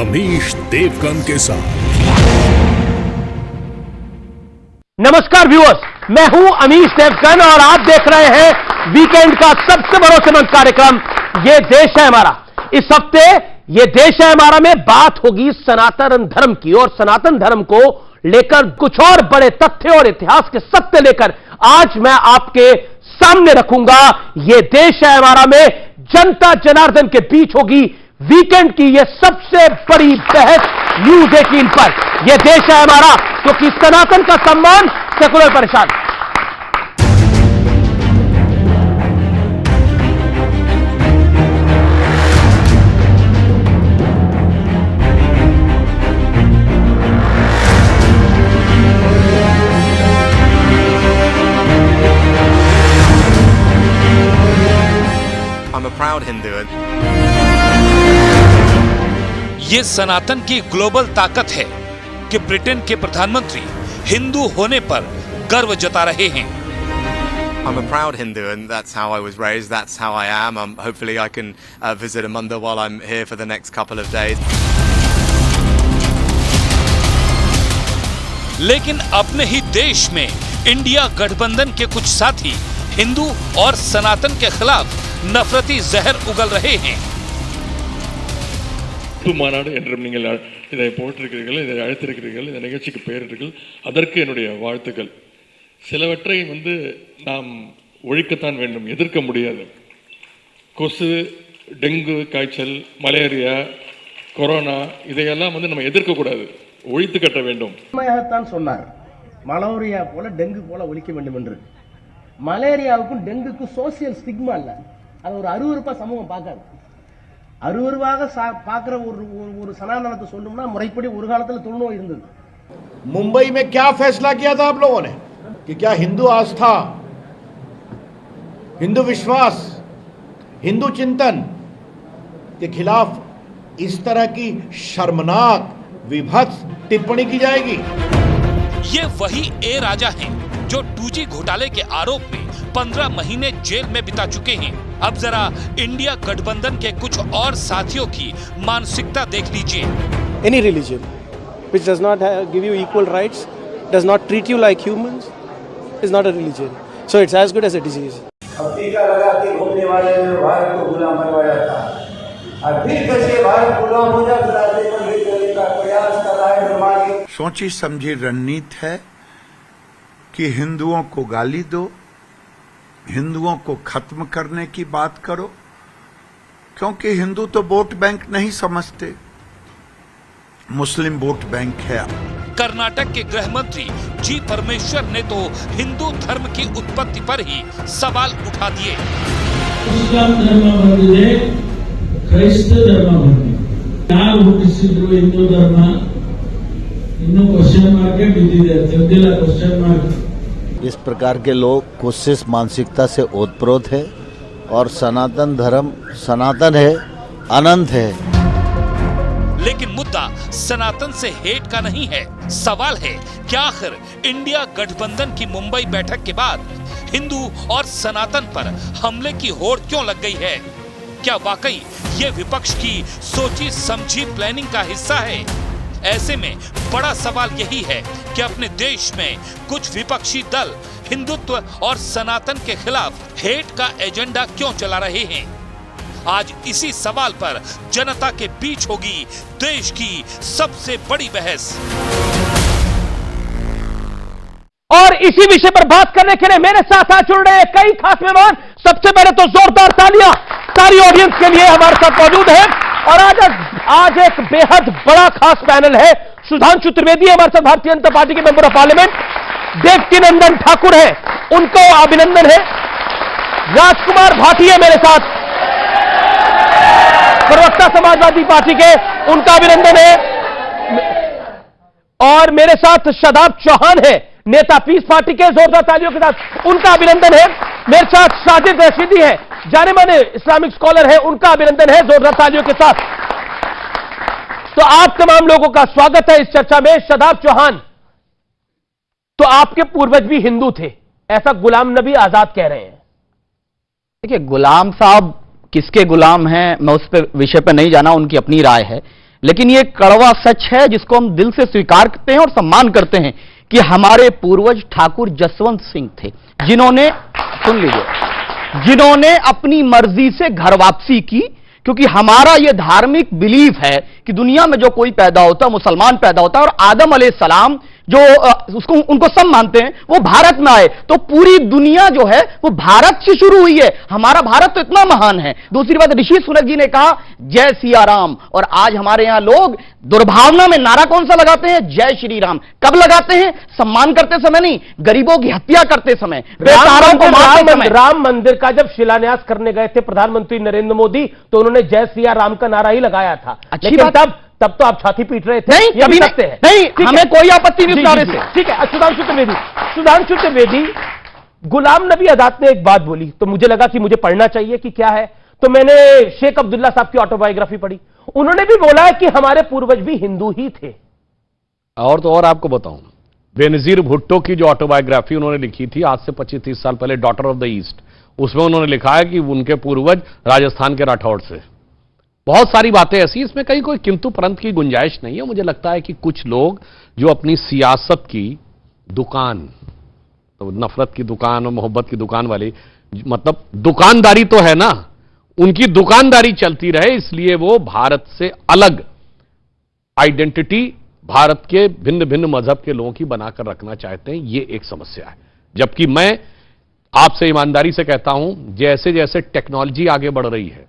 अमीश देवगन के साथ। नमस्कार व्यूअर्स, मैं हूं अमीश देवगन और आप देख रहे हैं वीकेंड का सबसे भरोसेमंद कार्यक्रम ये देश है हमारा। इस हफ्ते ये देश है हमारा में बात होगी सनातन धर्म की, और सनातन धर्म को लेकर कुछ और बड़े तथ्य और इतिहास के सत्य लेकर आज मैं आपके सामने रखूंगा। ये देश है हमारा में जनता जनार्दन के बीच होगी वीकेंड की यह सबसे बड़ी बहस न्यूज 18 पर। यह देश है हमारा क्योंकि सनातन का सम्मान सेकुलर परेशान। I'm a proud Hindu. ये सनातन की ग्लोबल ताकत है कि ब्रिटेन के प्रधानमंत्री हिंदू होने पर गर्व जता रहे हैं। I'm a proud Hindu and that's how I was raised, that's how I am. Hopefully I can visit a mandir while I'm here for the next couple of days. लेकिन अपने ही देश में इंडिया गठबंधन के कुछ साथी हिंदू और सनातन के खिलाफ नफरती जहर उगल रहे हैं। மாநாடு என்றும் நீங்கள் இதை போட்டிருக்கிறீர்கள், இதை அழைத்திருக்கிறீர்கள், இந்த நிகழ்ச்சிக்கு பெயரிட்டீர்கள், அதற்கு என்னுடைய வாழ்த்துக்கள். சிலவற்றை நாம் ஒழிக்கத்தான் வேண்டும், எதிர்க்க முடியாது. கொசு, டெங்கு காய்ச்சல், மலேரியா, கொரோனா இதையெல்லாம் நம்ம எதிர்க்க கூடாது, ஒழித்து கட்ட வேண்டும். உண்மையாகத்தான் சொன்னார். மலேரியா போல டெங்கு போல ஒழிக்க வேண்டும் என்று. மலேரியாவுக்கும் டெங்குக்கும் சோசியல் ஸ்டிக்மா இல்ல, அது ஒரு அருவருப்பா சமூகம் பார்க்காது. அருவருவாக பார்க்கிற ஒரு சனாதனத்தை சொல்லணும்னா முறைப்படி ஒரு காலத்துல தொழுநோய் இருந்தது. मुंबई में क्या फैसला किया था आप लोगों ने कि क्या हिंदू आस्था, हिंदू विश्वास, हिंदू चिंतन के खिलाफ इस तरह की शर्मनाक विभत्स टिप्पणी की जाएगी? ये वही ए राजा हैं जो 2G घोटाले के आरोप में 15 महीने जेल में बिता चुके हैं। अब जरा इंडिया गठबंधन के कुछ और साथियों की मानसिकता देख लीजिए। Any religion which does not give you equal rights, does not treat you like humans, is not a religion. So it's as good as a disease. अब टीका लगा के घूमने वाले ने भारत को गुलाम बनवाया था, और फिर कैसे भारत गुलाम हो जाए रास्ते पर ले जाने का प्रयास कर रहा है हमारी सोची समझी रणनीति है कि हिंदुओं को गाली दो, हिंदुओं को खत्म करने की बात करो, क्योंकि हिंदू तो वोट बैंक नहीं समझते, मुस्लिम वोट बैंक है। कर्नाटक के गृह मंत्री जी परमेश्वर ने तो हिंदू धर्म की उत्पत्ति पर ही सवाल उठा दिए। इस्लाम धर्म ಬಂದಿದೆ, ಕ್ರೈಸ್ತ ಧರ್ಮ ಬಂದಿದೆ, ಯಾರು ಹುಟ್ಟಿಸಿದ್ರು ಹಿಂದೂ ಧರ್ಮ ಇನ್ನೂ ಕ್ವೆಶ್ಚನ್ ಮಾರ್ಕ್ ಬಿದ್ದಿದೆ, ತೆಗೆದಿಲ್ಲ ಕ್ವೆಶ್ಚನ್ ಮಾರ್ಕ್। इस प्रकार के लोग कोशिश मानसिकता से ओतप्रोत है, और सनातन धर्म सनातन है, अनंत है। लेकिन मुद्दा सनातन से हेट का नहीं है। सवाल है क्या आखिर इंडिया गठबंधन की मुंबई बैठक के बाद हिंदू और सनातन पर हमले की होड़ क्यों लग गई है? क्या वाकई ये विपक्ष की सोची समझी प्लानिंग का हिस्सा है? ऐसे में बड़ा सवाल यही है कि अपने देश में कुछ विपक्षी दल हिंदुत्व और सनातन के खिलाफ हेट का एजेंडा क्यों चला रहे हैं? आज इसी सवाल पर जनता के बीच होगी देश की सबसे बड़ी बहस। और इसी विषय पर बात करने के लिए मेरे साथ आ जुड़ रहे हैं कई खास मेहमान। सबसे पहले तो जोरदार तालियां सारी ऑडियंस के लिए हमारे साथ मौजूद है। और आज एक बेहद बड़ा खास पैनल है। सुधांशु त्रिवेदी हमारे साथ, भारतीय जनता पार्टी के member of parliament. Devkinandan Thakur है, उनको अभिनंदन है। राजकुमार भाटी है मेरे साथ, प्रवक्ता समाजवादी पार्टी के, उनका अभिनंदन है। और मेरे साथ शादाब चौहान है, नेता पीस पार्टी के, जोरदार तालियों के साथ उनका अभिनंदन है। मेरे साथ साजिद रशीदी है, जाने माने इस्लामिक स्कॉलर है, उनका अभिनंदन है जोरदार तालियों के साथ। तो आप तमाम लोगों का स्वागत है इस चर्चा में। शादाब चौहान, तो आपके पूर्वज भी हिंदू थे, ऐसा गुलाम नबी आजाद कह रहे हैं। देखिए, गुलाम साहब किसके गुलाम हैं मैं उस पर विषय पर नहीं जाना, उनकी अपनी राय है। लेकिन ये कड़वा सच है जिसको हम दिल से स्वीकार करते हैं और सम्मान करते हैं कि हमारे पूर्वज ठाकुर जसवंत सिंह थे, जिन्होंने, सुन लीजिए, जिन्होंने अपनी मर्जी से घर वापसी की, क्योंकि हमारा यह धार्मिक बिलीफ है कि दुनिया में जो कोई पैदा होता है, मुसलमान पैदा होता है, और आदम अलैहिस्सलाम जो उसको उनको सब मानते हैं, वो भारत में आए, तो पूरी दुनिया जो है वो भारत से शुरू हुई है। हमारा भारत तो इतना महान है। दूसरी बात, ऋषि सुनक जी ने कहा जय सिया राम, और आज हमारे यहां लोग दुर्भावना में नारा कौन सा लगाते हैं? जय श्री राम। कब लगाते हैं? सम्मान करते समय नहीं, गरीबों की हत्या करते समय, बेसहारों को मारते समय। राम मंदिर का जब शिलान्यास करने गए थे प्रधानमंत्री नरेंद्र मोदी, तो उन्होंने जय सिया राम का नारा ही लगाया था। लेकिन तब तो आप छाती पीट रहे थे। नहीं, कभी नहीं, नहीं, हमें कोई आपत्ति नहीं उस नारे से। ठीक है। सुधांशु त्रिवेदी, गुलाम नबी आजाद ने एक बात बोली, तो मुझे लगा कि मुझे पढ़ना चाहिए कि क्या है, तो मैंने शेख अब्दुल्ला साहब की ऑटोबायोग्राफी पढ़ी। उन्होंने भी बोला है कि हमारे पूर्वज भी हिंदू ही थे। और तो और आपको बताऊं, बेनजीर भुट्टो की जो ऑटोबायोग्राफी उन्होंने लिखी थी आज से 25-30 साल पहले, डॉटर ऑफ द ईस्ट, उसमें उन्होंने लिखा है कि उनके पूर्वज राजस्थान के राठौड़ से। बहुत सारी बातें ऐसी, इसमें कहीं कोई किंतु परंतु की गुंजाइश नहीं है। मुझे लगता है कि कुछ लोग जो अपनी सियासत की दुकान, तो नफरत की दुकान और मोहब्बत की दुकान वाली, मतलब दुकानदारी तो है ना, उनकी दुकानदारी चलती रहे, इसलिए वो भारत से अलग आइडेंटिटी भारत के भिन्न भिन्न मजहब के लोगों की बनाकर रखना चाहते हैं। ये एक समस्या है। जबकि मैं आपसे ईमानदारी से कहता हूं, जैसे जैसे टेक्नोलॉजी आगे बढ़ रही है,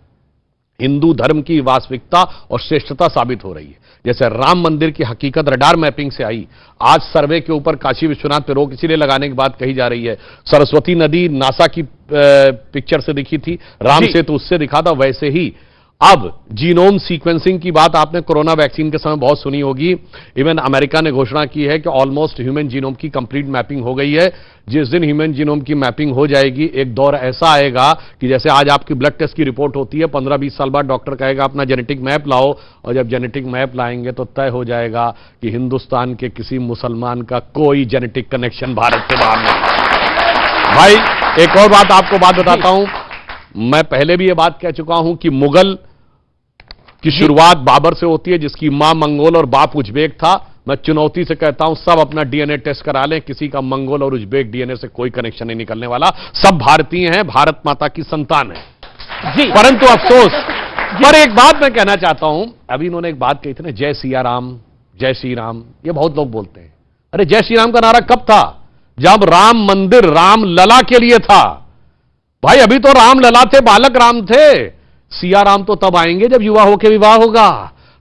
हिंदू धर्म की वास्तविकता और श्रेष्ठता साबित हो रही है। जैसे राम मंदिर की हकीकत रडार मैपिंग से आई, आज सर्वे के ऊपर काशी विश्वनाथ पे रोक इसीलिए लगाने की बात कही जा रही है। सरस्वती नदी नासा की पिक्चर से दिखी थी, राम सेतु उससे दिखा था, वैसे ही अब जीनोम सीक्वेंसिंग की बात आपने कोरोना वैक्सीन के समय बहुत सुनी होगी। इवन अमेरिका ने घोषणा की है कि ऑलमोस्ट ह्यूमन जीनोम की कंप्लीट मैपिंग हो गई है। जिस दिन ह्यूमन जीनोम की मैपिंग हो जाएगी, एक दौर ऐसा आएगा कि जैसे आज आपकी ब्लड टेस्ट की रिपोर्ट होती है, 15-20 साल बाद डॉक्टर कहेगा अपना जेनेटिक मैप लाओ, और जब जेनेटिक मैप लाएंगे तो तय हो जाएगा कि हिंदुस्तान के किसी मुसलमान का कोई जेनेटिक कनेक्शन भारत से बाहर नहीं। भाई एक और बात आपको बताता हूं, मैं पहले भी यह बात कह चुका हूं कि मुगल की शुरुआत बाबर से होती है, जिसकी मां मंगोल और बाप उज्बेक था। मैं चुनौती से कहता हूं, सब अपना डीएनए टेस्ट करा लें, किसी का मंगोल और उज्बेक डीएनए से कोई कनेक्शन नहीं निकलने वाला। सब भारतीय हैं, भारत माता की संतान है जी। परंतु अफसोस, पर एक बात मैं कहना चाहता हूं, अभी इन्होंने एक बात कही थी ना, जय सिया राम, जय श्री राम, ये बहुत लोग बोलते हैं। अरे जय श्री राम का नारा कब था? जब राम मंदिर राम लला के लिए था। भाई अभी तो राम लला थे, बालक राम थे। सिया राम तो तब आएंगे जब युवा होके विवाह होगा।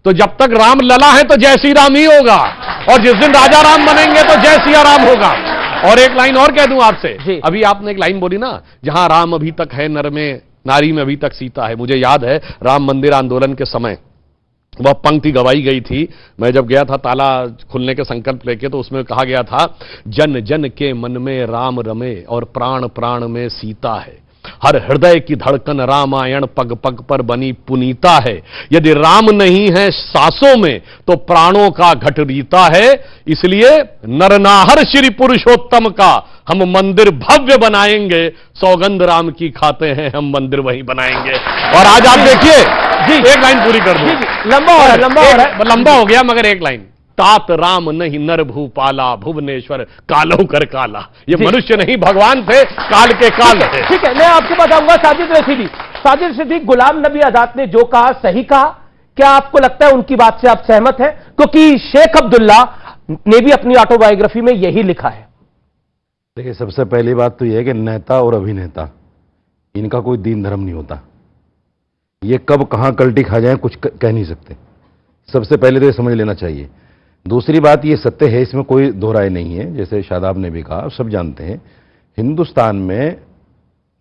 तो जब तक राम लला है तो जय श्री राम ही होगा, और जिस दिन राजा राम बनेंगे तो जय सिया राम होगा। और एक लाइन और कह दूं आपसे, अभी आपने एक लाइन बोली ना, जहां राम अभी तक है नर में, नारी में अभी तक सीता है। मुझे याद है राम मंदिर आंदोलन के समय वह पंक्ति गवाई गई थी। मैं जब गया था ताला खुलने के संकल्प लेके, तो उसमें कहा गया था, जन जन के मन में राम रमे और प्राण प्राण में सीता है। हर हृदय की धड़कन रामायण पग पग पर बनी पुनीता है। यदि राम नहीं है सांसों में तो प्राणों का घट रीता है। इसलिए नरनाहर श्री पुरुषोत्तम का हम मंदिर भव्य बनाएंगे, सौगंध राम की खाते हैं हम मंदिर वहीं बनाएंगे। और आज आप देखिए, एक लाइन पूरी कर दूं, लंबा हो गया मगर एक लाइन, तात राम नहीं नर भूपाला भुवनेश्वर कालो कर काला। ये मनुष्य नहीं भगवान थे, काल के काल थे। ठीक है, मैं आपके पास आऊंगा साजिद रशीदी। साजिद रशीदी, गुलाम नबी आजाद ने जो कहा सही कहा, क्या आपको लगता है उनकी बात से आप सहमत हैं? क्योंकि शेख अब्दुल्ला ने भी अपनी ऑटोबायोग्राफी में यही लिखा है। देखिए, सबसे पहली बात तो यह है कि नेता और अभिनेता, इनका कोई दीन धर्म नहीं होता। ये कब कहां कल्टी खा जाए कुछ कह नहीं सकते। सबसे पहले तो ये समझ लेना चाहिए। दूसरी बात, ये सत्य है, इसमें कोई दो राय नहीं है। जैसे शादाब ने भी कहा, सब जानते हैं हिंदुस्तान में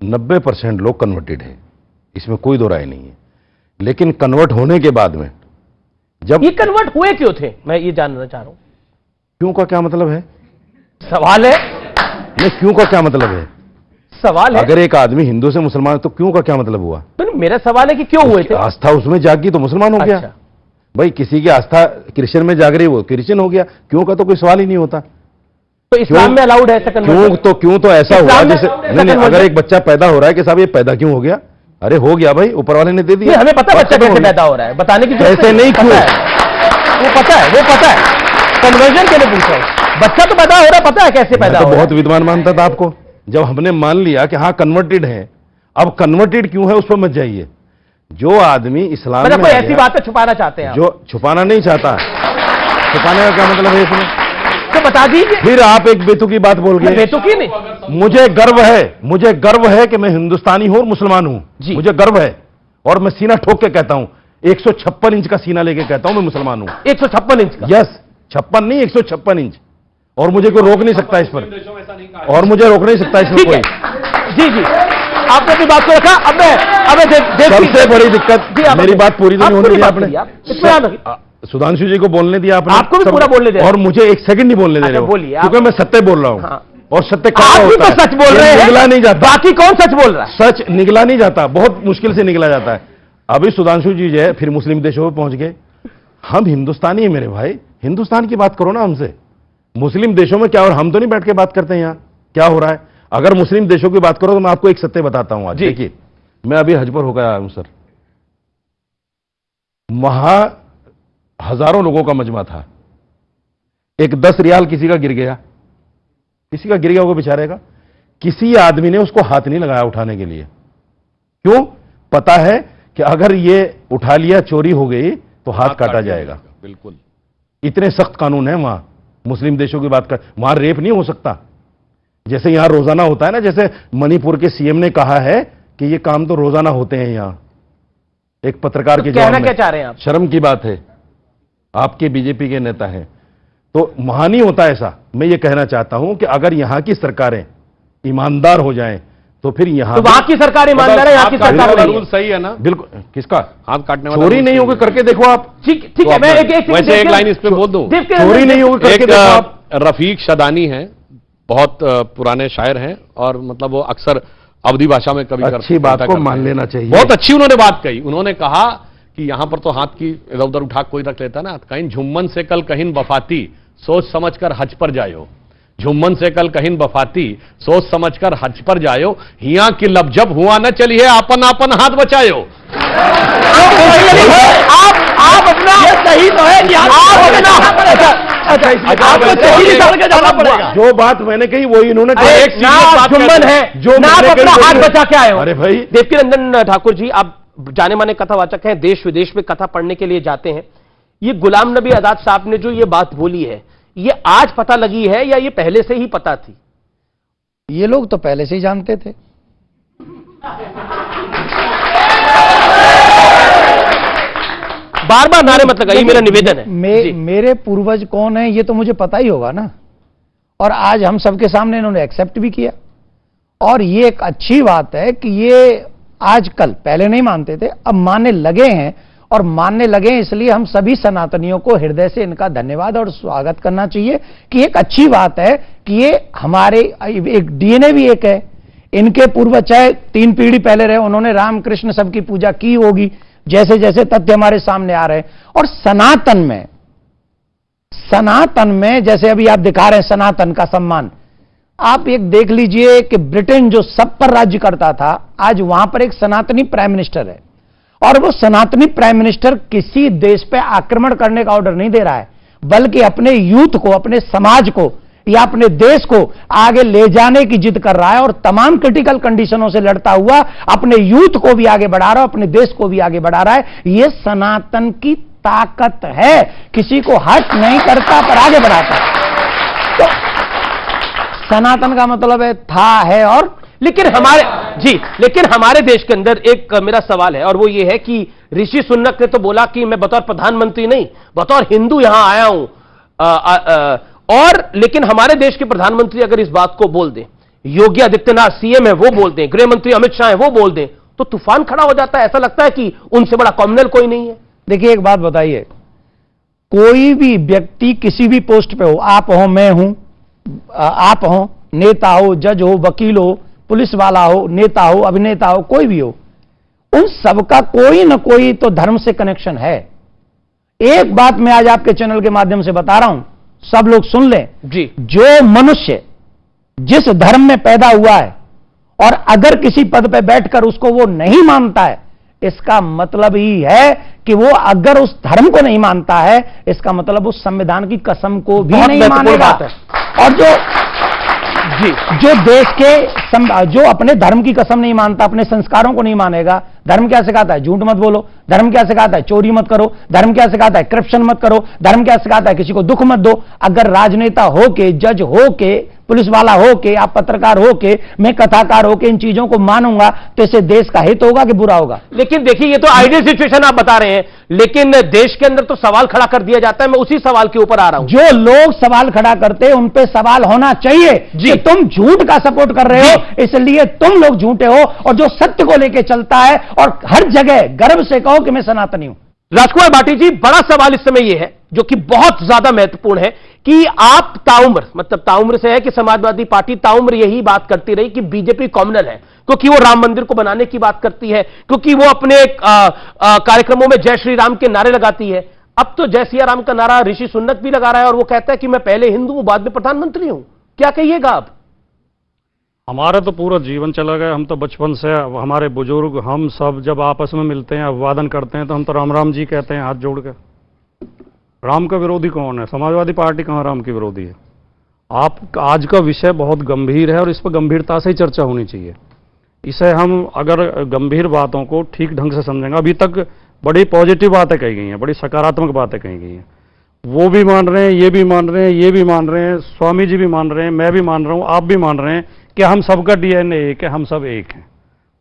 90% लोग कन्वर्टेड हैं, इसमें कोई दो राय नहीं है। लेकिन कन्वर्ट होने के बाद में जब ये कन्वर्ट हुए क्यों थे, मैं ये जानना चाह रहा हूं। क्यों का क्या मतलब है? सवाल है। नहीं, क्यों का क्या मतलब है? सवाल है। अगर एक आदमी हिंदू से मुसलमान तो क्यों का क्या मतलब हुआ? तो मेरा सवाल है कि क्यों हुए थे? आस्था उसमें जागी तो मुसलमान हो गया। भाई किसी की आस्था क्रिश्चियन में जाग रही, वो क्रिश्चियन हो गया। क्यों का तो कोई सवाल ही नहीं होता। तो इस्लाम में अलाउड है? क्यों तो ऐसा हुआ जैसे अगर एक बच्चा पैदा हो रहा है कि साहब ये पैदा क्यों हो गया? अरे हो गया भाई, ऊपर वाले ने दे दिया। हमें पता बच्चा कैसे पैदा हो रहा है, बताने की ऐसे नहीं। क्यों वो पता है कन्वर्जन के लिए पूछा है। बच्चा तो पैदा हो रहा, पता है कैसे पैदा हो रहा है। बहुत विद्वान मानता था आपको, जब हमने मान लिया कि हाँ कन्वर्टेड है, अब कन्वर्टेड क्यों है उस पर मत जाइए। जो आदमी इस्लाम में कोई ऐसी बातें छुपाना चाहते हैं, जो छुपाना नहीं चाहता, छुपाने का क्या मतलब है इसमें, तो बता दीजिए। फिर आप एक बेतुकी बात बोल गए। बेतुकी नहीं, मुझे गर्व है कि मैं हिंदुस्तानी हूं और मुसलमान हूं, मुझे गर्व है, और मैं सीना ठोक के कहता हूं, 156 इंच का सीना लेके कहता हूं मैं मुसलमान हूं। 156 इंच का? यस, 56 नहीं, 156 इंच, और मुझे कोई रोक नहीं सकता इस पर, और मुझे रोक नहीं सकता इसमें कोई। जी आपने अपनी बात को रखा। अब सबसे बड़ी दिक्कत, मेरी बात पूरी नहीं होने दी आपने, सुधांशु जी को बोलने दिया आपने, आपको भी पूरा बोलने दिया, और मुझे एक सेकंड नहीं बोलने दे रहे हो, क्योंकि मैं सत्य बोल रहा हूं। और सत्य आप भी तो सच बोल रहे हैं, निगला नहीं जाता। बाकी कौन सच बोल रहा है? सच निगला नहीं जाता, बहुत मुश्किल से निगला जाता है। अभी सुधांशु जी जो है फिर मुस्लिम देशों में पहुंच गए। हम हिंदुस्तानी है मेरे भाई, हिंदुस्तान की बात करो ना हमसे, मुस्लिम देशों में क्या, और हम तो नहीं बैठ के बात करते हैं यहाँ क्या हो रहा है। अगर मुस्लिम देशों की बात करो तो मैं आपको एक सत्य बताता हूं आज। देखिए, मैं अभी हज पर होकर आया हूं सर, वहां हजारों लोगों का मजमा था, एक 10 रियाल किसी का गिर गया वो बेचारे का, किसी आदमी ने उसको हाथ नहीं लगाया उठाने के लिए। क्यों? पता है कि अगर ये उठा लिया, चोरी हो गई तो हाथ काटा जाएगा। बिल्कुल, इतने सख्त कानून है वहां। मुस्लिम देशों की बात कर, वहां रेप नहीं हो सकता, जैसे यहां रोजाना होता है ना। जैसे मणिपुर के सीएम ने कहा है कि ये काम तो रोजाना होते हैं यहां, एक पत्रकार के जवाब में। क्या चाह रहे हैं आप? शर्म की बात है, आपके बीजेपी के नेता हैं, तो वहां नहीं होता ऐसा। मैं ये कहना चाहता हूं कि अगर यहां की सरकारें ईमानदार हो जाएं तो फिर यहां, तो वहां की सरकार ईमानदार है, यहां की सरकार का रूल सही है ना? बिल्कुल। किसका हाथ काटने वाला? चोरी नहीं होगी, करके देखो आप। ठीक है, मैं एक लाइन इस पे बोल दूं, चोरी नहीं होगी, करके देखो आप। रफीक शदानी हैं, बहुत पुराने शायर हैं, और मतलब वो अक्सर अवधी भाषा में कभी अच्छी बात को मान लेना चाहिए। बहुत अच्छी उन्होंने बात कही। उन्होंने कहा कि यहां पर तो हाथ की इधर उधर उठा कोई रख लेता ना, कहीं झुम्मन से कल कहीं बफाती, सोच समझकर हज पर जायो। झुम्मन से कल कहीं बफाती, सोच समझकर हज पर जायो। हिया की लबजब हुआ न चलिए, आपन आपन हाथ बचायो। आप अपना सही तो है, आपको पड़ेगा। जो बात मैंने कही वही इन्होंने झुम्मन है, जो ना आप अपना हाथ बचा के आए हो। अरे भाई, देवकीनंदन ठाकुर जी, आप जाने माने कथावाचक हैं, देश विदेश में कथा पढ़ने के लिए जाते हैं। ये गुलाम नबी आजाद साहब ने जो ये बात बोली है, ये आज पता लगी है या ये पहले से ही पता थी? ये लोग तो पहले से ही जानते थे। बार बार नारे मत लगाइए, मेरा निवेदन है। मेरे पूर्वज कौन है ये तो मुझे पता ही होगा ना, और आज हम सबके सामने इन्होंने एक्सेप्ट भी किया, और ये एक अच्छी बात है कि ये आजकल, पहले नहीं मानते थे, अब मानने लगे हैं, और मानने लगे इसलिए हम सभी सनातनियों को हृदय से इनका धन्यवाद और स्वागत करना चाहिए कि एक अच्छी बात है कि ये हमारे एक डीएनए भी एक है। इनके पूर्वज चाहे 3 पीढ़ी पहले रहे, उन्होंने राम कृष्ण सबकी पूजा की होगी, जैसे जैसे तथ्य हमारे सामने आ रहे हैं। और सनातन में जैसे अभी आप दिखा रहे हैं सनातन का सम्मान, आप एक देख लीजिए कि ब्रिटेन जो सब पर राज्य करता था, आज वहां पर एक सनातनी प्राइम मिनिस्टर है, और वो सनातनी प्राइम मिनिस्टर किसी देश पे आक्रमण करने का ऑर्डर नहीं दे रहा है, बल्कि अपने यूथ को, अपने समाज को या अपने देश को आगे ले जाने की जिद कर रहा है, और तमाम क्रिटिकल कंडीशनों से लड़ता हुआ अपने यूथ को भी आगे बढ़ा रहा है, अपने देश को भी आगे बढ़ा रहा है। यह सनातन की ताकत है, किसी को हट नहीं करता पर आगे बढ़ाता है। तो सनातन का मतलब है और लेकिन हमारे देश के अंदर एक मेरा सवाल है, और वो ये है कि ऋषि सुनक ने तो बोला कि मैं बतौर प्रधानमंत्री नहीं, बतौर हिंदू यहां आया हूं, और लेकिन हमारे देश के प्रधानमंत्री अगर इस बात को बोल दें, योगी आदित्यनाथ सीएम है वो बोल दें, गृह मंत्री अमित शाह है वो बोल दें, तो तूफान खड़ा हो जाता है। ऐसा लगता है कि उनसे बड़ा कॉम्युनल कोई नहीं है। देखिए एक बात बताइए, कोई भी व्यक्ति किसी भी पोस्ट पे हो, आप हो, मैं हूं, आप हो, नेता हो, जज हो, वकील हो, पुलिस वाला हो, नेता हो, अभिनेता हो, कोई भी हो, उन सबका कोई ना कोई तो धर्म से कनेक्शन है। एक बात मैं आज आपके चैनल के माध्यम से बता रहा हूं, सब लोग सुन लें जी। जो मनुष्य जिस धर्म में पैदा हुआ है और अगर किसी पद पर बैठकर उसको वो नहीं मानता है, इसका मतलब ही है कि वो अगर उस धर्म को नहीं मानता है, इसका मतलब उस संविधान की कसम को भी नहीं मानेगा। और जो देश के जो अपने धर्म की कसम नहीं मानता, अपने संस्कारों को नहीं मानेगा, धर्म क्या सिखाता है? झूठ मत बोलो। धर्म क्या सिखाता है? चोरी मत करो। धर्म क्या सिखाता है? करप्शन मत करो। धर्म क्या सिखाता है? किसी को दुख मत दो। अगर राजनेता हो के, जज हो के, पुलिस वाला हो के, आप पत्रकार हो के, मैं कथाकार हो के इन चीजों को मानूंगा तो इससे देश का हित होगा कि बुरा होगा? लेकिन देखिए, ये तो आइडियल सिचुएशन आप बता रहे हैं, लेकिन देश के अंदर तो सवाल खड़ा कर दिया जाता है। मैं उसी सवाल के ऊपर आ रहा हूं। जो लोग सवाल खड़ा करते हैं उन पे सवाल होना चाहिए कि तुम झूठ का सपोर्ट कर रहे हो, इसलिए तुम लोग झूठे हो। और जो सत्य को लेकर चलता है और हर जगह गर्व से कहो कि मैं सनातनी हूं। राजकुमार भाटी जी, बड़ा सवाल इस समय यह है, जो कि बहुत ज्यादा महत्वपूर्ण है, कि आप ताउम्र, मतलब ताउम्र से है कि समाजवादी पार्टी ताउम्र यही बात करती रही कि बीजेपी कॉमनल है, क्योंकि वो राम मंदिर को बनाने की बात करती है, क्योंकि वो अपने कार्यक्रमों में जय श्री राम के नारे लगाती है। अब तो जय सिया राम का नारा ऋषि सुन्नत भी लगा रहा है और वो कहता है कि मैं पहले हिंदू हूं, बाद में प्रधानमंत्री हूं। क्या कहिएगा आप? हमारा तो पूरा जीवन चला गया। हम तो बचपन से, हमारे बुजुर्ग, हम सब जब आपस में मिलते हैं, अभिवादन करते हैं, तो हम तो राम राम जी कहते हैं हाथ जोड़ के। राम का विरोधी कौन है? समाजवादी पार्टी कहाँ राम की विरोधी है? आप आज का विषय बहुत गंभीर है और इस पर गंभीरता से ही चर्चा होनी चाहिए। इसे हम अगर गंभीर बातों को ठीक ढंग से समझेंगे, अभी तक बड़ी पॉजिटिव बातें कही गई हैं, बड़ी सकारात्मक बातें कही गई हैं। वो भी मान रहे हैं, ये भी मान रहे हैं, ये भी मान रहे हैं, स्वामी जी भी मान रहे हैं, मैं भी मान रहा हूं, आप भी मान रहे हैं कि हम सबका डीएनए एक है, हम सब एक हैं।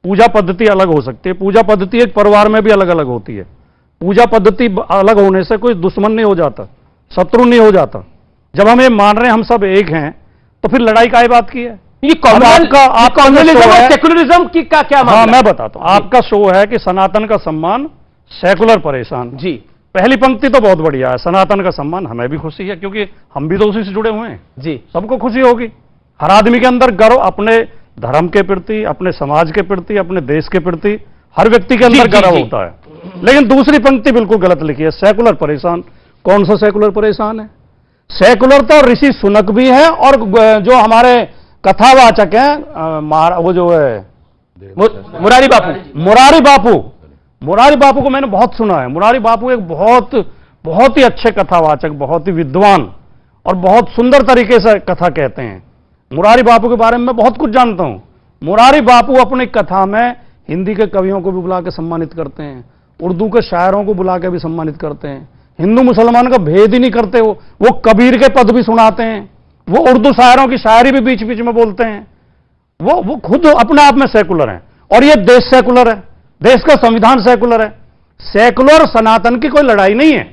पूजा पद्धति अलग हो सकती है, पूजा पद्धति एक परिवार में भी अलग अलग होती है। पूजा पद्धति अलग होने से कोई दुश्मन नहीं हो जाता, शत्रु नहीं हो जाता। जब हम ये मान रहे हैं हम सब एक हैं, तो फिर लड़ाई काहे बात की है? ये कम्युनलिज्म और सेकुलरिज्म की का क्या मामला? हाँ, मैं बताता हूं। आपका शो है कि सनातन का सम्मान, सेकुलर परेशान। जी, पहली पंक्ति तो बहुत बढ़िया है, सनातन का सम्मान, हमें भी खुशी है क्योंकि हम भी तो उसी से जुड़े हुए हैं। जी, सबको खुशी होगी। हर आदमी के अंदर गर्व अपने धर्म के प्रति, अपने समाज के प्रति, अपने देश के प्रति, हर व्यक्ति के अंदर गर्व होता है। लेकिन दूसरी पंक्ति बिल्कुल गलत लिखी है, सेकुलर परेशान। कौन सा सेकुलर परेशान है? सेकुलर तो ऋषि सुनक भी है और जो हमारे कथावाचक हैं, वो जो है मुरारी बापू को मैंने बहुत सुना है। मुरारी बापू एक बहुत ही अच्छे कथावाचक, बहुत ही विद्वान और बहुत सुंदर तरीके से कथा कहते हैं। मुरारी बापू के बारे में मैं बहुत कुछ जानता हूं। मुरारी बापू अपनी कथा में हिंदी के कवियों को भी बुला के सम्मानित करते हैं, उर्दू के शायरों को बुला के भी सम्मानित करते हैं। हिंदू मुसलमान का भेद ही नहीं करते। वो कबीर के पद भी सुनाते हैं, वो उर्दू शायरों की शायरी भी बीच बीच में बोलते हैं। वो खुद अपने आप में सेकुलर हैं और ये देश सेकुलर है, देश का संविधान सेकुलर है। सेकुलर सनातन की कोई लड़ाई नहीं है।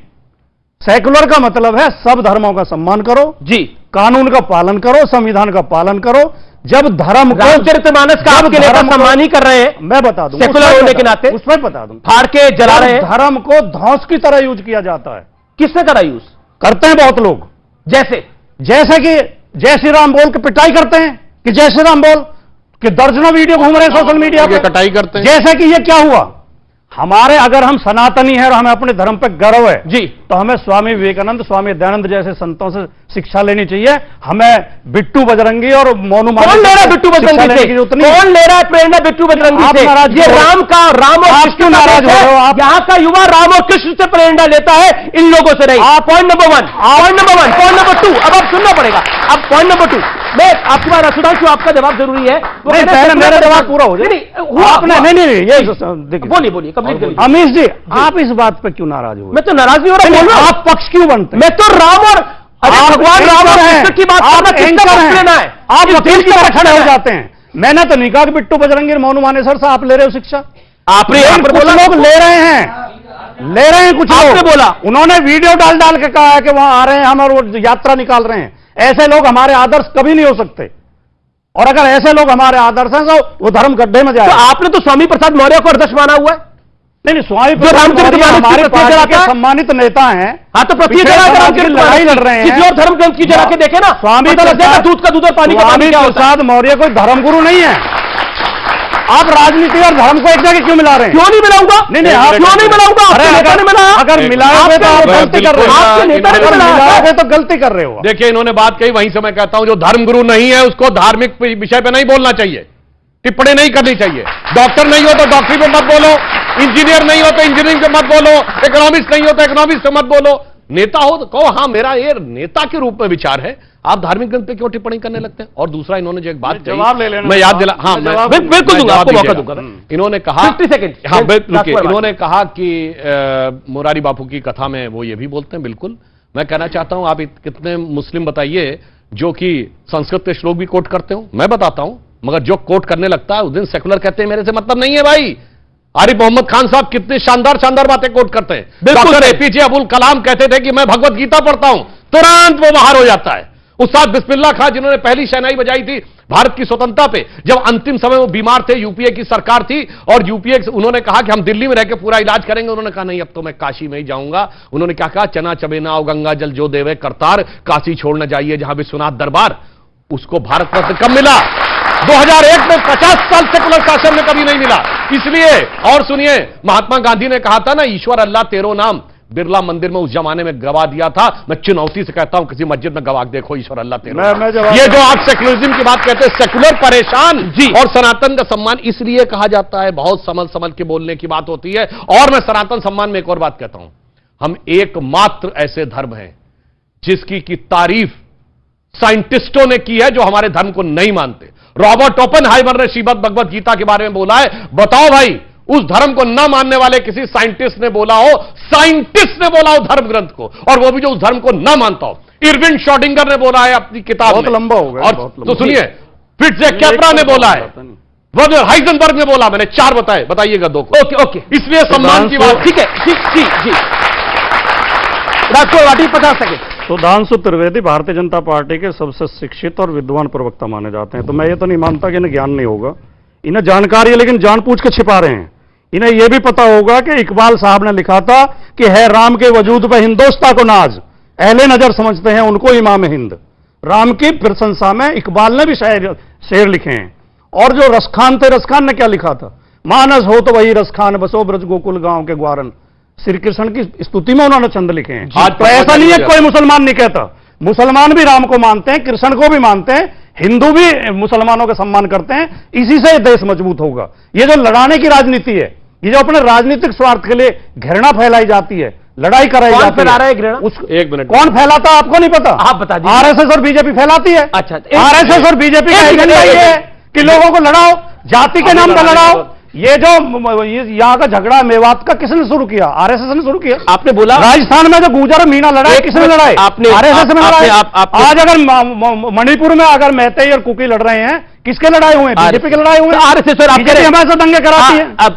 सेकुलर का मतलब है सब धर्मों का सम्मान करो, जी, कानून का पालन करो, संविधान का पालन करो। जब धर्म रामचरितमानस का आपके नेता सम्मान ही कर रहे हैं, मैं बता दूं, सेकुलर होने के नाते उसमें बता दूं, फाड़ के जला रहे हैं। धर्म को धौंस की तरह यूज किया जाता है। किसने करा यूज? करते हैं बहुत लोग। जैसे कि जय श्री राम बोल के पिटाई करते हैं कि जय श्री राम बोल कि दर्जनों वीडियो घूम रहे हैं सोशल मीडिया पे, कटाई करते हैं। जैसे कि ये क्या हुआ, हमारे अगर हम सनातनी हैं और हमें अपने धर्म पे गर्व है जी, तो हमें स्वामी विवेकानंद, स्वामी दयानंद जैसे संतों से शिक्षा लेनी चाहिए। हमें बिट्टू बजरंगी और मोनू कौन ले रहा है बिट्टू बजरंगी से? कौन ले रहा है प्रेरणा बिट्टू बजरंगी से? ये राम और कृष्ण नाराज हो रहे हो आप। यहाँ का युवा राम और कृष्ण से प्रेरणा लेता है, इन लोगों से नहीं। पॉइंट नंबर 1, पॉइंट नंबर 2 अब आप सुनना पड़ेगा। अब पॉइंट नंबर 2 मैं आपकी बात सुधांशु, आपका जवाब जरूरी है। मेरा जवाब पूरा हो जाए। बोलिए अमीश जी, आप इस बात पे क्यों नाराज हो? मैं तो नाराज नहीं हो रहा, आप पक्ष क्यों बनते हैं? मैं तो राम और भगवान राम और कृष्ण की बात करना है। आप वकील की तरह खड़े हो जाते हैं। मैंने तो नहीं कहा कि बिट्टू बजरंगी मोनू मानेसर से आप ले रहे हो शिक्षा। आपने कुछ लोग ले रहे हैं कुछ लोग बोला, उन्होंने वीडियो डाल के कहा है कि वहां आ रहे हैं हम और वो यात्रा निकाल रहे हैं। ऐसे लोग हमारे आदर्श कभी नहीं हो सकते, और अगर ऐसे लोग हमारे आदर्श हैं तो वो धर्म गड्ढे में जाए। तो आपने तो स्वामी प्रसाद मौर्य को आदर्श माना हुआ है। नहीं, स्वामी प्रसाद मौर्य हमारे पार्टी के सम्मानित नेता हैं। हाँ, तो लड़ाई लड़ रहे हैं, किसी और धर्म ग्रंथ की जरा के देखे ना। स्वामी दूध का दूध और पानी का पानी। स्वामी प्रसाद मौर्य कोई धर्मगुरु नहीं है। आप राजनीति और धर्म को एक जगह क्यों मिला रहे हैं? क्यों नहीं मिलाऊंगा? नहीं, आप क्यों नहीं मिलाऊंगा? अगर मिलाओगे तो आप गलती कर रहे हो। मिलाओगे तो गलती कर रहे हो। देखिए, इन्होंने बात कही, वहीं से मैं कहता हूं जो धर्मगुरु नहीं है उसको धार्मिक विषय पे नहीं बोलना चाहिए, टिप्पणी नहीं करनी चाहिए। डॉक्टर नहीं हो तो डॉक्टरी पे मत बोलो, इंजीनियर नहीं हो तो इंजीनियरिंग पे मत बोलो, इकोनॉमिक्स नहीं हो तो इकोनॉमिक्स पे मत बोलो। नेता हो तो कहो हाँ मेरा ये नेता के रूप में विचार है, आप धार्मिक ग्रंथ पे क्यों टिप्पणी करने लगते हैं? और दूसरा इन्होंने जो एक बात कही, जवाब ले लेना, मैं याद दिला, हाँ बिल्कुल दूंगा, आपको मौका दूंगा। इन्होंने कहा 50 सेकंड, हाँ बिल्कुल, इन्होंने कहा कि मुरारी बापू की कथा में वो ये भी बोलते हैं। बिल्कुल मैं कहना चाहता हूं, आप कितने मुस्लिम बताइए जो कि संस्कृत के श्लोक भी कोट करते हो? मैं बताता हूं, मगर जो कोट करने लगता है उस दिन सेकुलर कहते हैं मेरे से मतलब नहीं है भाई। आरिफ मोहम्मद खान साहब कितनी शानदार शानदार बातें कोट करते हैं। डॉक्टर एपीजे अब्दुल कलाम कहते थे कि मैं भगवत गीता पढ़ता हूं, तुरंत वो बाहर हो जाता है। उस्ताद बिस्मिल्लाह खां जिन्होंने पहली शहनाई बजाई थी भारत की स्वतंत्रता पे, जब अंतिम समय वो बीमार थे, यूपीए की सरकार थी और यूपीए उन्होंने कहा कि हम दिल्ली में रह के पूरा इलाज करेंगे, उन्होंने कहा नहीं अब तो मैं काशी में ही जाऊंगा। उन्होंने क्या कहा, चना चबेना और गंगा जल जो देवे करतार, काशी छोड़ न जाइए जहां विश्वनाथ दरबार। उसको भारत रत्न कब मिला? 2001 में। 50 साल सेकुलर शासन में कभी नहीं मिला। इसलिए और सुनिए, महात्मा गांधी ने कहा था ना, ईश्वर अल्लाह तेरो नाम, बिरला मंदिर में उस जमाने में गवा दिया था। मैं चुनौती से कहता हूं किसी मस्जिद में गवा देखो ईश्वर अल्लाह तेरो। ये जो आप सेकुलरिज्म की बात कहते हैं, सेकुलर परेशान जी, और सनातन का सम्मान इसलिए कहा जाता है, बहुत समझ समझ के बोलने की बात होती है। और मैं सनातन सम्मान में एक और बात कहता हूं, हम एकमात्र ऐसे धर्म हैं जिसकी की तारीफ साइंटिस्टों ने की है जो हमारे धर्म को नहीं मानते। रॉबर्ट ओपेनहाइमर ने श्रीमद् भगवत गीता के बारे में बोला है। बताओ भाई, उस धर्म को न मानने वाले किसी साइंटिस्ट ने बोला हो, साइंटिस्ट ने बोला हो धर्म ग्रंथ को, और वो भी जो उस धर्म को न मानता हो। इरविन शॉडिंगर ने बोला है अपनी किताब में, लंबा हो गया। और तो सुनिए, फिट्ज़जेकेप्रा ने बोला है, वर्नर हाइजेनबर्ग ने बोला, मैंने 4 बताए, बताइएगा 2 को। ओके। इसलिए सम्मान की बात। ठीक है, जी राष्ट्रवादी 50 सेकंड। सुधांशु त्रिवेदी भारतीय जनता पार्टी के सबसे शिक्षित और विद्वान प्रवक्ता माने जाते हैं, तो मैं ये तो नहीं मानता कि इन्हें ज्ञान नहीं होगा। इन्हें जानकारी है लेकिन जानबूझ के छिपा रहे हैं। इन्हें यह भी पता होगा कि इकबाल साहब ने लिखा था कि है राम के वजूद पे हिंदोस्ता को नाज, अहले नजर समझते हैं उनको इमाम हिंद। राम की प्रशंसा में इकबाल ने भी शेर लिखे हैं। और जो रसखान थे, रसखान ने क्या लिखा था, मानस हो तो वही रसखान, बसो ब्रज गोकुल गांव के ग्वारन। श्री कृष्ण की स्तुति में उन्होंने छंद लिखे हैं। आज तो ऐसा नहीं है कोई मुसलमान नहीं कहता, मुसलमान भी राम को मानते हैं, कृष्ण को भी मानते हैं, हिंदू भी मुसलमानों का सम्मान करते हैं। इसी से देश मजबूत होगा। ये जो लड़ाने की राजनीति है, ये जो अपने राजनीतिक स्वार्थ के लिए घृणा फैलाई जाती है, लड़ाई कराई जाती है, कौन फैला रहा है घृणा? एक मिनट, कौन फैलाता है आपको नहीं पता? आप बता दीजिए। आरएसएस और बीजेपी फैलाती है। अच्छा, आरएसएस और बीजेपी का एजेंडा ये है कि लोगों को लड़ाओ, जाति के नाम पर लड़ाओ। ये जो यहाँ का झगड़ा मेवात का किसने शुरू किया? आरएसएस ने शुरू किया। आपने बोला राजस्थान में जो गुर्जर मीणा लड़ाई, किसने लड़ाई? आपने आरएसएस में लड़ाई। आज अगर मणिपुर में अगर मैतेई और कुकी लड़ रहे हैं, किसके लड़ाई हुए? बीजेपी के लड़ाई हुए। आरएसएस और बीजेपी हमारे साथ दंगे कराती है। अब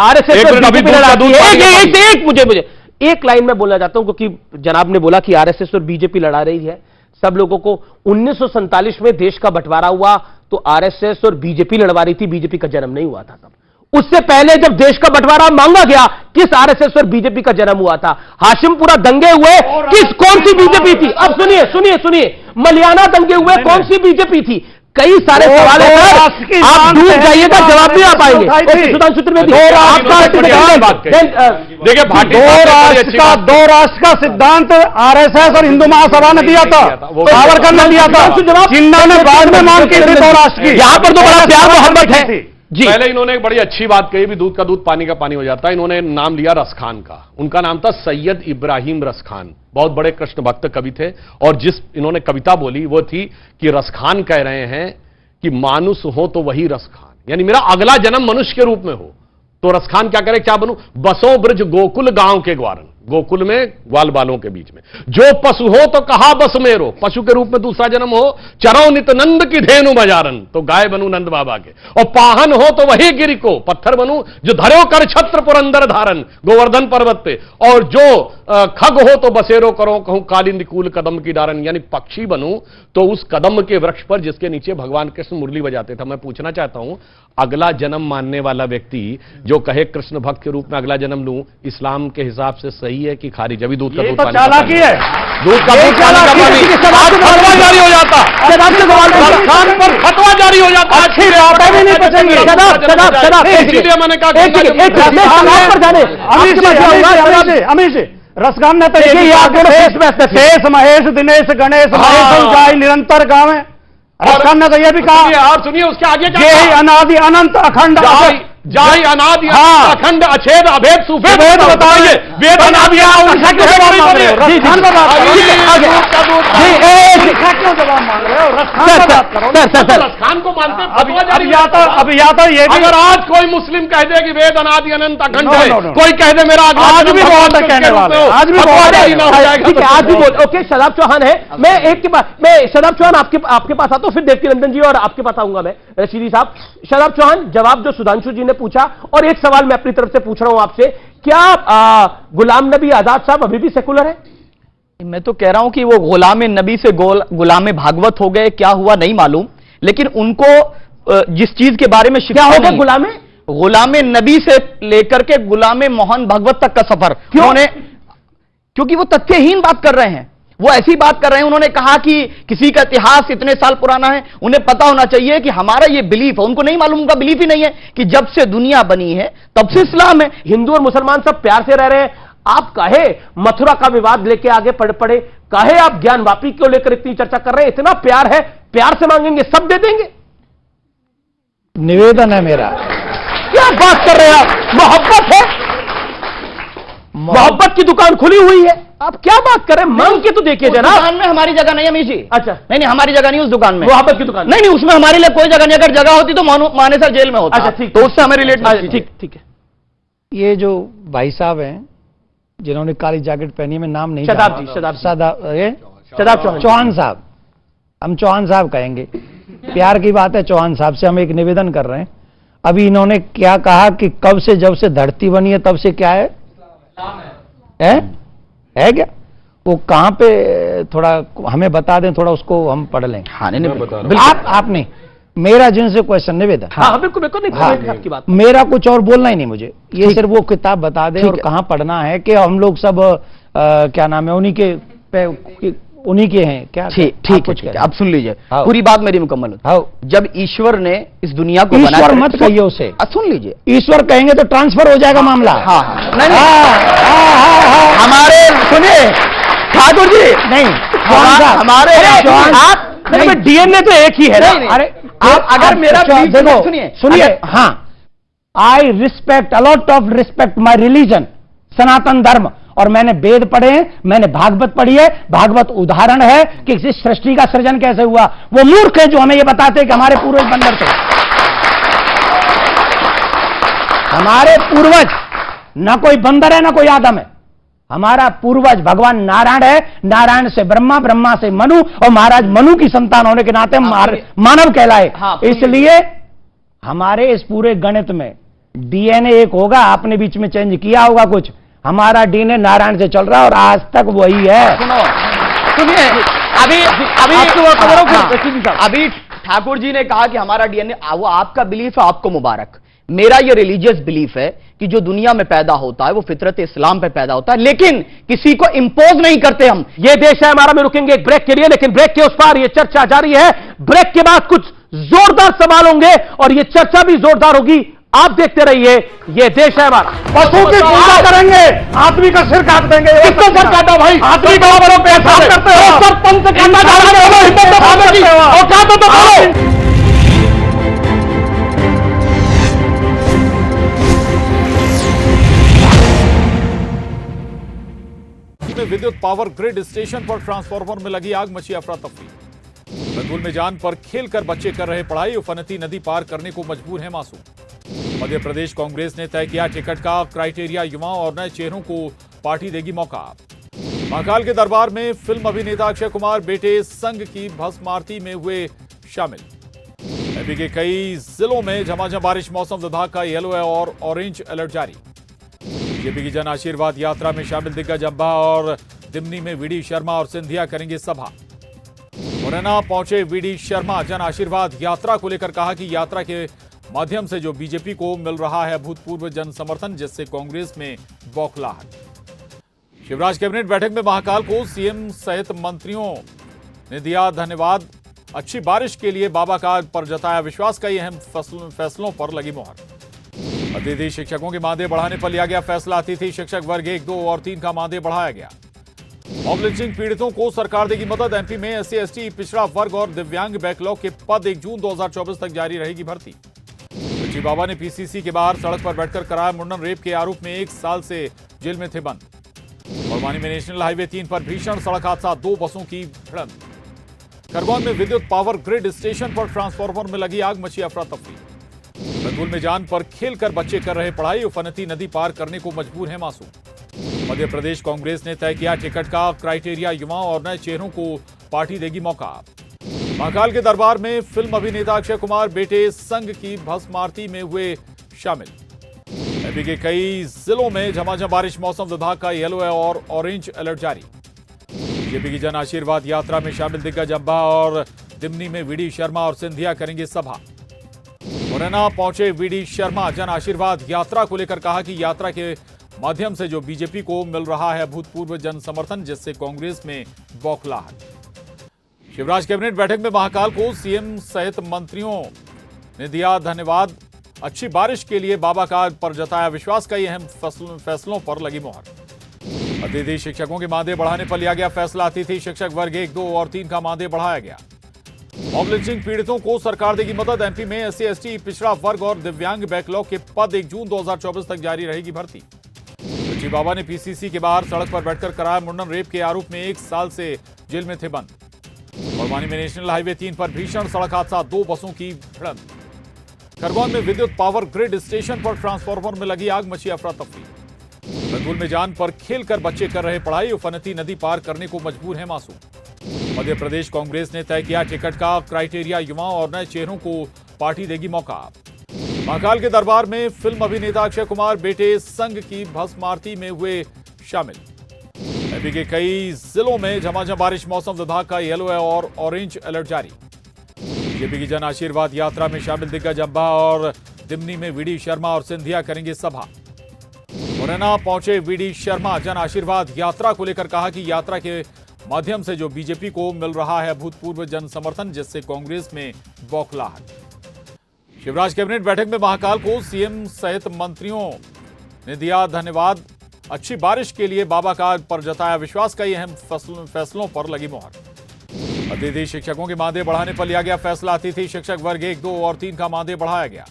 आरएसएस और बीजेपी लड़ाई, मुझे एक लाइन में बोलना चाहता हूं, क्योंकि जनाब ने बोला कि आरएसएस और बीजेपी लड़ा रही है सब लोगों को। 1947 में देश का बंटवारा हुआ तो आरएसएस और बीजेपी लड़वा रही थी, बीजेपी का जन्म नहीं हुआ था तब। उससे पहले जब देश का बंटवारा मांगा गया, किस आरएसएस और बीजेपी का जन्म हुआ था? हाशिमपुरा दंगे हुए, कौन सी बीजेपी थी? अब सुनिए, मलियाना दंगे हुए, कौन सी बीजेपी थी? कई सारे सवाल हैं, आप दूर जाइएगा, जवाब नहीं आ पाएंगे। सुधांशु त्रिवेदी, देखिए, दो राष्ट्र का सिद्धांत आरएसएस और हिंदू महासभा ने दिया था, सावरकर ने दिया था, जिन्ना ने बाद में मांग की थी 2 राष्ट्र की। यहाँ पर तो बड़ा प्यार मोहब्बत है जी। पहले इन्होंने एक बड़ी अच्छी बात कही, भी दूध का दूध पानी का पानी हो जाता है। इन्होंने नाम लिया रसखान का। उनका नाम था सैयद इब्राहिम रसखान, बहुत बड़े कृष्ण भक्त कवि थे। और जिस इन्होंने कविता बोली वो थी कि रसखान कह रहे हैं कि मानुष हो तो वही रसखान, यानी मेरा अगला जन्म मनुष्य के रूप में हो। तो रसखान क्या करे, क्या बनूं? बसो ब्रज गोकुल गांव के ग्वारन, गोकुल में ग्वाल बालों के बीच में। जो पशु हो तो कहा बस मेरो, पशु के रूप में दूसरा जन्म हो। चरो नित नंद की धेनु बजारन, तो गाय बनूं नंद बाबा के। और पाहन हो तो वही गिरि को, पत्थर बनूं जो धरो कर छत्र पुरंदर धारन, गोवर्धन पर्वत पे। और जो खग हो तो बसेरो करो कहूं कालिंद कूल कदम की डारन, यानी पक्षी बनूं तो उस कदम के वृक्ष पर जिसके नीचे भगवान कृष्ण मुरली बजाते थे। मैं पूछना चाहता हूं, अगला जन्म मानने वाला व्यक्ति जो कहे कृष्ण भक्त के रूप में अगला जन्म लूं, इस्लाम के हिसाब से सही है कि खारिज? अभी दूध का दूध पानी चालाकी है, दूध का दूध पानी फतवा जारी हो जाता, खान पर फतवा जारी हो जाता। इसीलिए मैंने कहा अमीर जी रसगान ने तो शेष महेश दिनेश गणेश महेश निरंतर गाँव है। रसखान ने तो यह भी कहा, और सुनिए उसके आगे ये ही अनादि अनंत अखंड जाय अनादि अखंड अछेद अभेद सुभेद बताइए, वेद अनादि उनका क्यों जवाब मांग रहे हो? खान को मानते अब या तो ये भी, अगर आज कोई मुस्लिम कह दे कि वेद अनादि अनंत अखंड है, कोई कह दे मेरा आज भी बहुत कहने वाले, आज भी बहुत आज भी बोल। ओके, शदाब चौहान है, मैं एक के बाद मैं शदाब चौहान आपके पास आता हूं, फिर देवकी नंदन जी और आपके पास आऊंगा मैं रशीदी साहब। शदाब चौहान, जवाब जो सुधांशु जी ने पूछा, और एक सवाल मैं अपनी तरफ से पूछ रहा हूं आपसे, क्या गुलाम नबी आजाद साहब अभी भी सेकुलर है? मैं तो कह रहा हूं कि वो गुलाम नबी से गुलाम भागवत हो गए, क्या हुआ नहीं मालूम, लेकिन उनको जिस चीज के बारे में शिक्षा क्या होगा, गुलाम नबी से लेकर के गुलाम मोहन भगवत तक का सफर क्यों? क्योंकि वो तथ्यहीन बात कर रहे हैं, वो ऐसी बात कर रहे हैं। उन्होंने कहा कि किसी का इतिहास इतने साल पुराना है, उन्हें पता होना चाहिए कि हमारा ये बिलीफ है। उनको नहीं मालूम, उनका बिलीफ ही नहीं है कि जब से दुनिया बनी है तब से इस्लाम है। हिंदू और मुसलमान सब प्यार से रह रहे हैं। आप कहे मथुरा का विवाद लेके आगे पड़े, कहे आप ज्ञान वापी को लेकर इतनी चर्चा कर रहे हैं, इतना प्यार है, प्यार से मांगेंगे सब दे देंगे। निवेदन है मेरा, क्या बात कर रहे हैं आप? मोहब्बत है, मोहब्बत की दुकान खुली हुई है, आप क्या बात कर रहे हैं? मांग के तो देखिए जनाब। दुकान में हमारी जगह नहीं है अमीर जी। अच्छा, नहीं, हमारी जगह नहीं उस दुकान में, मोहब्बत की दुकान नहीं, उसमें हमारे लिए कोई जगह नहीं। अगर जगह होती तो मानेसर जेल में होता। अच्छा, ठीक, तो उससे हमें रिलेट। ठीक है। ये जो भाई साहब हैं जिन्होंने काली जैकेट पहनी, में नाम नहीं, शदाब चौहान साहब, हम चौहान साहब कहेंगे, प्यार की बात है। चौहान साहब से हम एक निवेदन कर रहे हैं। अभी इन्होंने क्या कहा कि कब से, जब से धरती बनी है तब से क्या है क्या? वो कहां पे, थोड़ा हमें बता दें, थोड़ा उसको हम पढ़ लें। हाँ, नहीं, आपने मेरा जिनसे क्वेश्चन निवेदन। हाँ, बिल्कुल आपकी बात। मेरा कुछ और बोलना ही नहीं मुझे, ये सिर्फ वो किताब बता दें और कहां पढ़ना है, कि हम लोग सब क्या नाम है, उन्हीं के हैं क्या? ठीक है, अब सुन लीजिए, पूरी बात मेरी मुकम्मल हो। जब ईश्वर ने इस दुनिया को बनाया, ईश्वर मत कहिए उसे, सुन लीजिए, ईश्वर कहेंगे तो ट्रांसफर हो जाएगा मामला। नहीं, हमारे सुनिए ठाकुर जी, नहीं हमारे डीएनए तो एक ही है ना। अरे आप अगर मेरा देखो, सुनिए, हाँ, I respect a lot of respect my religion, Sanatan Dharma, और मैंने वेद पढ़े हैं, मैंने भागवत पढ़ी है। भागवत उदाहरण है कि इस सृष्टि का सृजन कैसे हुआ। वो मूर्ख है जो हमें ये बताते हैं कि हमारे पूर्वज बंदर थे। हमारे पूर्वज ना कोई बंदर है ना कोई आदम है, हमारा पूर्वज भगवान नारायण है। नारायण से ब्रह्मा, ब्रह्मा से मनु, और महाराज मनु की संतान होने के नाते मानव कहलाए। इसलिए हमारे इस पूरे गणित में डीएनए एक होगा, आपने बीच में चेंज किया होगा कुछ, हमारा डीएनए नारायण से चल रहा है और आज तक वही है। सुनिए, अभी ठाकुर जी ने कहा कि हमारा डीएनए, वो आपका बिलीफ है, आपको मुबारक। मेरा ये रिलीजियस बिलीफ है कि जो दुनिया में पैदा होता है वो फितरत इस्लाम पे पैदा होता है, लेकिन किसी को इंपोज नहीं करते हम। ये देश है हमारा में रुकेंगे एक ब्रेक के लिए, लेकिन ब्रेक के उस पार ये चर्चा जारी है। ब्रेक के बाद कुछ जोरदार सवाल होंगे और ये चर्चा भी जोरदार होगी। आप देखते रहिए, ये देश है हमारा। पशु की पूजा करेंगे, आदमी का सिर काट देंगे। किसका सर काटा भाई? आदमी का पैसा करते हो, सरपंच काटना तो बोलो। विद्युत पावर ग्रिड स्टेशन पर ट्रांसफार्मर में लगी आग, मची अफरा तफरी। रंगूल में जान पर खेलकर बच्चे कर रहे पढ़ाई, उफनती नदी पार करने को मजबूर है मासूम। मध्य प्रदेश कांग्रेस ने तय किया टिकट का क्राइटेरिया, युवाओं और नए चेहरों को पार्टी देगी मौका। महाकाल के दरबार में फिल्म अभिनेता अक्षय कुमार बेटे संघ की भस्म आरती में हुए शामिल। एपी के कई जिलों में झमाझम बारिश, मौसम विभाग का येलो और ऑरेंज अलर्ट जारी। बीजेपी की जन आशीर्वाद यात्रा में शामिल दिग्गज अंबा और दिमनी में वीडी शर्मा और सिंधिया करेंगे सभा। मुरैना पहुंचे वीडी शर्मा, जन आशीर्वाद यात्रा को लेकर कहा कि यात्रा के माध्यम से जो बीजेपी को मिल रहा है अभूतपूर्व जन समर्थन, जिससे कांग्रेस में बौखलाहट। शिवराज कैबिनेट बैठक में महाकाल को सीएम सहित मंत्रियों ने दिया धन्यवाद। अच्छी बारिश के लिए बाबा का पर जताया विश्वास, कई अहम फैसलों पर लगी मोहर। अतिथि शिक्षकों के मानदेय बढ़ाने पर लिया गया फैसला। अतिथि शिक्षक वर्ग 1, 2 और 3 का मानदेय बढ़ाया गया। मॉब लिंचिंग पीड़ितों को सरकार देगी मदद। एमपी में एससी, एसटी, पिछड़ा वर्ग और दिव्यांग बैकलॉग के पद 1 जून 2024 तक जारी रहेगी भर्ती। बच्ची बाबा ने पीसीसी के बाहर सड़क पर बैठकर कराया मुंडन। रेप के आरोप में 1 साल से जेल में थे बंद। बड़वानी में नेशनल हाईवे 3 पर भीषण सड़क हादसा, 2 बसों की भिड़ंत। खरगोन में विद्युत पावर ग्रिड स्टेशन पर ट्रांसफार्मर में लगी आग, मची अफरा तफरी। रंगूल में जान पर खेलकर बच्चे कर रहे पढ़ाई, उफनती नदी पार करने को मजबूर है मासूम। मध्य प्रदेश कांग्रेस ने तय किया टिकट का क्राइटेरिया, युवाओं और नए चेहरों को पार्टी देगी मौका। महाकाल के दरबार में फिल्म अभिनेता अक्षय कुमार बेटे संग की भस्म आरती में हुए शामिल। एपी के कई जिलों में झमाझम बारिश, मौसम विभाग का येलो और ऑरेंज अलर्ट जारी। बीजेपी की जन आशीर्वाद यात्रा में शामिल दिग्गज अंबा और दिमनी में वीडी शर्मा और सिंधिया करेंगे सभा। मुरैना पहुंचे वीडी शर्मा, जन आशीर्वाद यात्रा को लेकर कहा कि यात्रा के माध्यम से जो बीजेपी को मिल रहा है अभूतपूर्व जन समर्थन, जिससे कांग्रेस में बौखलाहट। शिवराज कैबिनेट बैठक में महाकाल को सीएम सहित मंत्रियों ने दिया धन्यवाद। अच्छी बारिश के लिए बाबा का पर जताया विश्वास, कई अहम फैसलों पर लगी मोहर। अतिथि शिक्षकों के मानदेय बढ़ाने पर लिया गया फैसला। अतिथि शिक्षक वर्ग 1, 2 और 3 का मानदेय बढ़ाया गया। मॉब लिंचिंग पीड़ितों को सरकार देगी मदद। एमपी में SC, ST, पिछड़ा वर्ग और दिव्यांग बैकलॉग के पद 1 जून 2024 तक जारी रहेगी भर्ती। बच्ची बाबा ने पीसीसी के बाहर सड़क पर बैठकर कराया मुंडन। रेप के आरोप में 1 साल से जेल में थे बंद। बड़वानी में नेशनल हाईवे 3 पर भीषण सड़क हादसा, 2 बसों की भिड़ंत। खरगोन में विद्युत पावर ग्रिड स्टेशन पर ट्रांसफार्मर में लगी आग, मची अफरा तफरी। रंगूल में जान पर खेलकर बच्चे कर रहे पढ़ाई, उफनती नदी पार करने को मजबूर है मासूम। मध्य प्रदेश कांग्रेस ने तय किया टिकट का क्राइटेरिया, युवाओं और नए चेहरों को पार्टी देगी मौका। महाकाल के दरबार में फिल्म अभिनेता अक्षय कुमार बेटे संग की भस्म आरती में हुए शामिल। एपी के कई जिलों में झमाझम बारिश, मौसम विभाग का येलो और ऑरेंज अलर्ट जारी। बीजेपी की जन आशीर्वाद यात्रा में शामिल दिग्गज अंबा और दिमनी में वीडी शर्मा और सिंधिया करेंगे सभा। मुरैना पहुंचे वीडी शर्मा, जन आशीर्वाद यात्रा को लेकर कहा कि यात्रा के माध्यम से जो बीजेपी को मिल रहा है अभूतपूर्व जन समर्थन, जिससे कांग्रेस में बौखलाहट। शिवराज कैबिनेट बैठक में महाकाल को सीएम सहित मंत्रियों ने दिया धन्यवाद। अच्छी बारिश के लिए बाबा का पर जताया विश्वास, कई अहम फैसलों पर लगी मोहर। अतिथि शिक्षकों के मानदेय बढ़ाने पर लिया गया फैसला। अतिथि शिक्षक वर्ग 1, 2 और 3 का मानदेय बढ़ाया गया।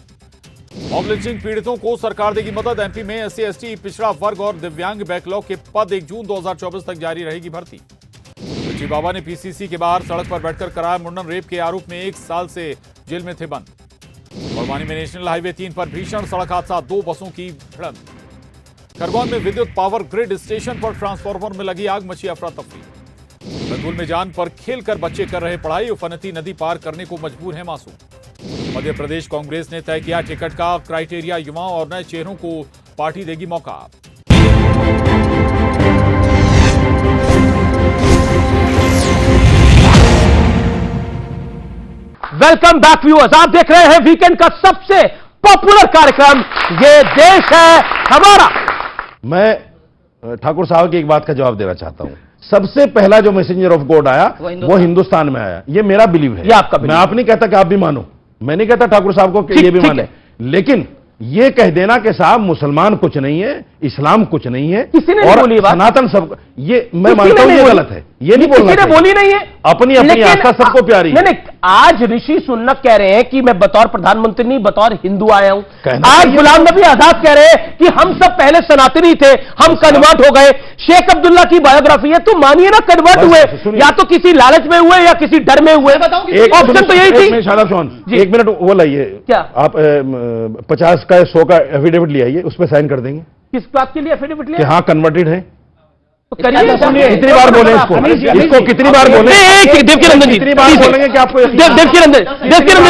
मॉब लिंचिंग पीड़ितों को सरकार देगी मदद। एमपी में SC, ST, पिछड़ा वर्ग और दिव्यांग बैकलॉग के पद 1 जून 2024 तक जारी रहेगी भर्ती। बच्ची बाबा ने पीसीसी के बाहर सड़क पर बैठकर कराया मुंडन। रेप के आरोप में 1 साल से जेल में थे बंद। बड़वानी में नेशनल हाईवे 3 पर भीषण सड़क हादसा, 2 बसों की भिड़ंत। खरगोन में विद्युत पावर ग्रिड स्टेशन पर ट्रांसफार्मर में लगी आग, मची अफरा तफरी। रंगूल में जान पर खेलकर बच्चे कर रहे पढ़ाई, उफनती नदी पार करने को मजबूर है मासूम। मध्य प्रदेश कांग्रेस ने तय किया टिकट का क्राइटेरिया, युवाओं और नए चेहरों को पार्टी देगी मौका। वेलकम बैक व्यूअर्स, आप देख रहे हैं वीकेंड का सबसे पॉपुलर कार्यक्रम ये देश है हमारा। मैं ठाकुर साहब की एक बात का जवाब देना चाहता हूं। सबसे पहला जो मैसेंजर ऑफ गॉड आया वो हिंदुस्तान में आया। ये मेरा बिलीव है, ये आपका बिलीव। मैं आप नहीं कहता कि आप भी मानो, मैं नहीं कहता ठाकुर साहब को कि ये भी माने, लेकिन ये कह देना कि साहब मुसलमान कुछ नहीं है, इस्लाम कुछ नहीं है और सनातन सब, ये मैं मानता हूं ये गलत है, ये नहीं बोलना चाहिए। बोली नहीं है, अपनी अपनी आस्था सबको प्यारी है। नहीं, आज ऋषि सुन्नत कह रहे हैं कि मैं बतौर प्रधानमंत्री नहीं बतौर हिंदू आया हूं। आज गुलाम नबी आजाद कह रहे हैं कि हम सब पहले सनातनी थे, हम कन्वर्ट हो गए। शेख अब्दुल्ला की बायोग्राफी है, तो मानिए ना कन्वर्ट हुए, या तो किसी लालच में हुए या किसी डर में हुए। ऑप्शन तो यही थी। शादाब चौहान, 1 मिनट वो लाइए, क्या आप 50 का 100 का एफिडेविट ले आइए, उस पर साइन कर देंगे। किस बात के लिए एफिडेविट ले? हाँ कन्वर्टेड है। कितनी बार बोले इसको कितनी बार बोले? देवकीनंदन जी कितनी बार बोलेंगे कि आपको? देवकीनंदन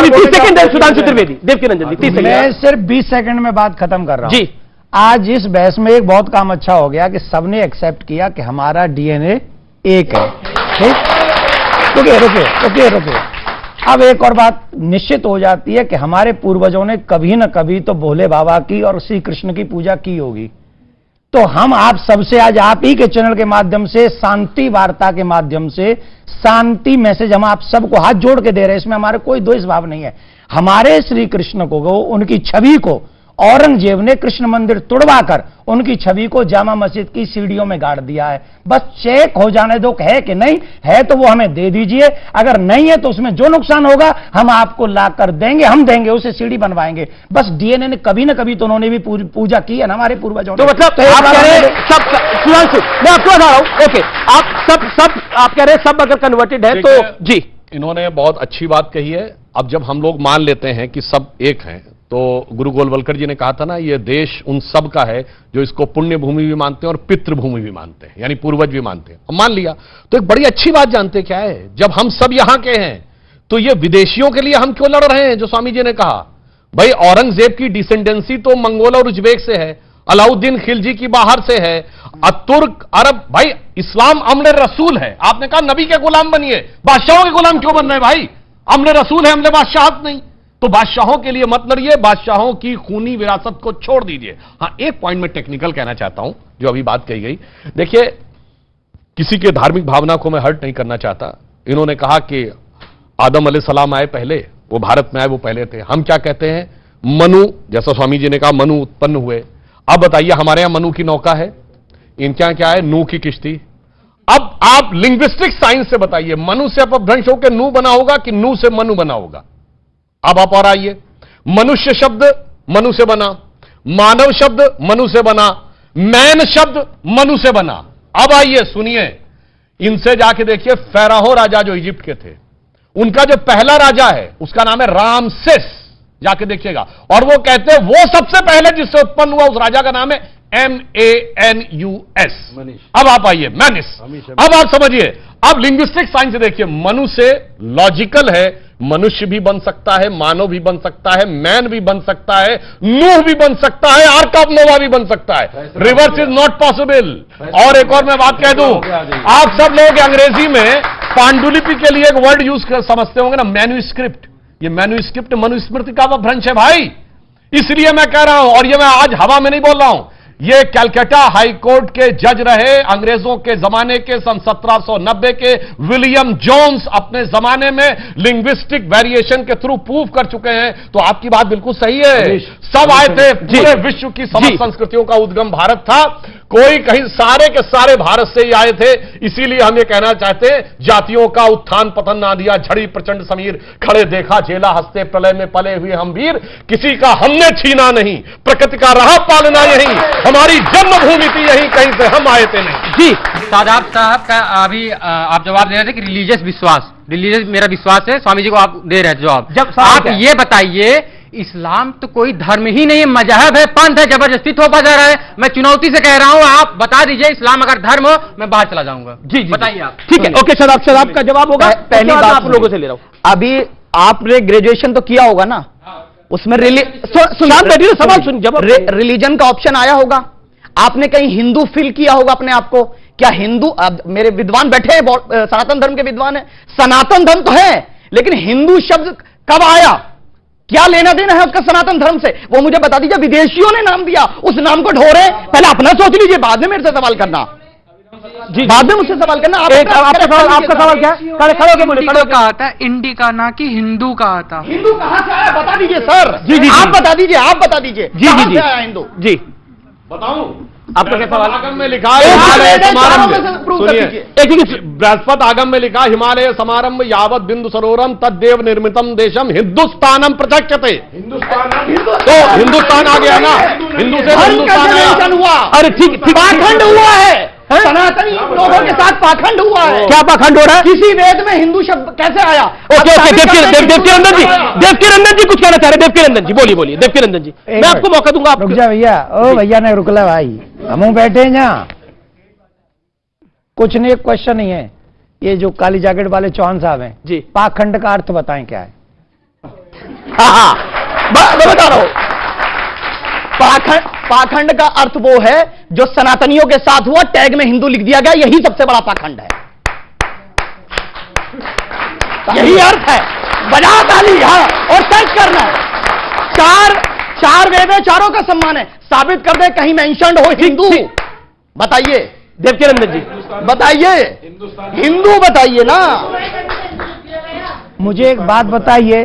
जी 30 सेकंड है। सुधांशु त्रिवेदी, देवकीनंदन जी 30 सेकंड। मैं सिर्फ 20 सेकंड में बात खत्म कर रहा हूं जी। आज इस बहस में एक बहुत काम अच्छा हो गया कि सबने एक्सेप्ट किया कि हमारा डीएनए एक है। ठीक, रुकिए। अब एक और बात निश्चित हो जाती है कि हमारे पूर्वजों ने कभी न कभी तो भोले बाबा की और श्री कृष्ण की पूजा की होगी। तो हम आप सबसे आज आप ही के चैनल के माध्यम से, शांति वार्ता के माध्यम से शांति मैसेज हम आप सबको हाथ जोड़ के दे रहे हैं। इसमें हमारे कोई द्वेष भाव नहीं है। हमारे श्री कृष्ण को, उनकी छवि को औरंगजेब ने कृष्ण मंदिर तुड़वाकर उनकी छवि को जामा मस्जिद की सीढ़ियों में गाड़ दिया है। बस चेक हो जाने दो है कि नहीं है, तो वो हमें दे दीजिए, अगर नहीं है तो उसमें जो नुकसान होगा हम आपको ला कर देंगे, हम देंगे, उसे सीढ़ी बनवाएंगे। बस डीएनए ने कभी ना कभी तो उन्होंने भी पूजा की है ना हमारे पूर्वजों ने। तो मतलब आप कह रहे हैं सब, सुधांशु मैं आपको बता रहा हूं, ओके, आप सब आप कह रहे हैं सब अगर कन्वर्टेड है तो जी। इन्होंने बहुत अच्छी बात कही है। अब जब हम लोग मान लेते हैं कि सब एक हैं, तो गुरु गोलवलकर जी ने कहा था ना, ये देश उन सब का है जो इसको पुण्य भूमि भी मानते हैं और पितृभूमि भी मानते हैं, यानी पूर्वज भी मानते हैं। अब मान लिया तो एक बड़ी अच्छी बात जानते क्या है, जब हम सब यहां के हैं तो ये विदेशियों के लिए हम क्यों लड़ रहे हैं? जो स्वामी जी ने कहा, भाई औरंगजेब की डिसेंडेंसी तो मंगोल और उज्बेक से है, अलाउद्दीन खिलजी की बाहर से है, तुर्क अरब, भाई इस्लाम अम्ल रसूल है। आपने कहा नबी के गुलाम बनिए, बादशाहों के गुलाम क्यों बन रहे भाई? अम्ल रसूल है, अम्ल बादशाहत नहीं। तो बादशाहों के लिए मत लड़िए, बादशाहों की खूनी विरासत को छोड़ दीजिए। हां, एक पॉइंट में टेक्निकल कहना चाहता हूं, जो अभी बात कही गई। देखिए, किसी के धार्मिक भावना को मैं हर्ट नहीं करना चाहता। इन्होंने कहा कि आदम अलैहिस्सलाम आए पहले, वो भारत में आए, वो पहले थे। हम क्या कहते हैं, मनु, जैसा स्वामी जी ने कहा मनु उत्पन्न हुए। अब बताइए, हमारे यहां मनु की नौका है, इनके यहां क्या है, नू की किश्ती। अब आप लिंग्विस्टिक साइंस से बताइए, मनु से अपभ्रंश होकर नू बना होगा कि नू से मनु बना होगा? अब आप और आइए, मनुष्य शब्द मनु से बना, मानव शब्द मनु से बना, मैन शब्द मनु से बना। अब आइए सुनिए, इनसे जाके देखिए, फेराहो राजा जो इजिप्ट के थे, उनका जो पहला राजा है उसका नाम है रामसेस, जाके देखिएगा। और वो कहते हैं वो सबसे पहले जिससे उत्पन्न हुआ उस राजा का नाम है MANUS। अब आप आइए, मैनिस। अब आप समझिए, अब लिंग्विस्टिक साइंस से देखिए, मनु से लॉजिकल है, मनुष्य भी बन सकता है, मानव भी बन सकता है, मैन भी बन सकता है, नूह भी बन सकता है, आर्क ऑफ नोवा भी बन सकता है। Reverse is not possible. और एक और मैं बात कह दूं, आप सब लोग अंग्रेजी में पांडुलिपि के लिए एक वर्ड यूज कर समझते होंगे ना, मैन्यूस्क्रिप्ट। ये मैन्यूस्क्रिप्ट मनुस्मृति का भ्रंश है भाई, इसलिए मैं कह रहा हूं। और ये मैं आज हवा में नहीं बोल रहा हूं, ये कलकत्ता हाई कोर्ट के जज रहे अंग्रेजों के जमाने के, सन 1790 के विलियम जोन्स अपने जमाने में लिंग्विस्टिक वेरिएशन के थ्रू प्रूव कर चुके हैं। तो आपकी बात बिल्कुल सही है, सब आए थे, पूरे विश्व की समस्त संस्कृतियों का उद्गम भारत था, कोई कहीं, सारे के सारे भारत से ही आए थे। इसीलिए हम ये कहना चाहते हैं, जातियों का उत्थान पतन ना दिया, झड़ी प्रचंड समीर, खड़े देखा झेला, हंसते प्रलय में पले हुए हम वीर, किसी का हमने छीना नहीं, प्रकृति का रहा पालना यही, हमारी जन्मभूमि थी यही, कहीं से हम आए थे नहीं। जी सादाब साहब का अभी आप जवाब दे रहे थे कि रिलीजियस विश्वास, रिलीजियस मेरा विश्वास है, स्वामी जी को आप दे रहे थे जवाब। जब आप ये बताइए, इस्लाम तो कोई धर्म ही नहीं है, मजहब है, पंथ है, जबरदस्ती थोपा जा रहा है। मैं चुनौती से कह रहा हूं, आप बता दीजिए, इस्लाम अगर धर्म हो, मैं बाहर चला जाऊंगा। जी बताइए आप। ठीक है, ओके, शराब का जवाब होगा। पहली बात आप लोगों से ले रहा हूं। अभी आपने ग्रेजुएशन तो किया होगा ना, उसमें सवाल सुन, जब रिलीजन का ऑप्शन आया होगा, आपने कहीं हिंदू फील किया होगा अपने आप को? क्या हिंदू, मेरे विद्वान बैठे हैं, सनातन धर्म के विद्वान है, सनातन धर्म तो है, लेकिन हिंदू शब्द कब आया? क्या लेना देना है उसका सनातन धर्म से? वो मुझे बता दीजिए। विदेशियों ने नाम दिया, उस नाम को ढोरे, पहले अपना सोच लीजिए, बाद में मेरे से सवाल करना। जी, बाद में मुझसे सवाल करना। आपका सवाल क्या है? खड़े होके बोले। कहा था इंडिका ना कि हिंदू कहा था। हिंदू कहां से आया बता दीजिए सर। जी, आप बता दीजिए, आप बता दीजिए, कहां से आया हिंदू? जी बताऊं आपका क्या सवाल? आगम में लिखा है हिमालय समारंभ, सुनिए, बृहस्पति आगम में लिखा, हिमालय समारंभ यावत बिंदु सरोवरम तद्देव निर्मितम देशम हिंदुस्तानम प्रचक्षते। तो हिंदुस्तान आ गया ना, हिंदू से हिंदुस्तान हुआ। अरे ठीक, पाखंड हुआ है, सनातनी लोगों के साथ पाखंड हुआ है। क्या पाखंड हो रहा है? किसी वेद में हिंदू शब्द कैसे आया? ओके, देवकीनंदन जी कुछ कहना चाह रहे। देवकीनंदन जी बोलिए, देवकीनंदन जी, मैं आपको मौका दूंगा। रुक जा भैया, ओ भैया ने रुकला भाई, हम बैठे हैं यहाँ, कुछ नहीं, एक क्वेश्चन ही है। ये जो काली जैकेट वाले चौहान साहब हैं जी, पाखंड का अर्थ बताएं क्या है? हाँ, मैं बता रहा हूं। पाखंड का अर्थ वो है जो सनातनियों के साथ हुआ, टैग में हिंदू लिख दिया गया, यही सबसे बड़ा पाखंड है, यही अर्थ है। बजा ताली, हाँ, और सर्च करना। चार वेद है, चारों का सम्मान है, साबित कर दे कहीं मेंशन्ड हो हिंदू। बताइए देवकीनंदन जी, बताइए, हिंदू बताइए ना। मुझे एक बात बताइए,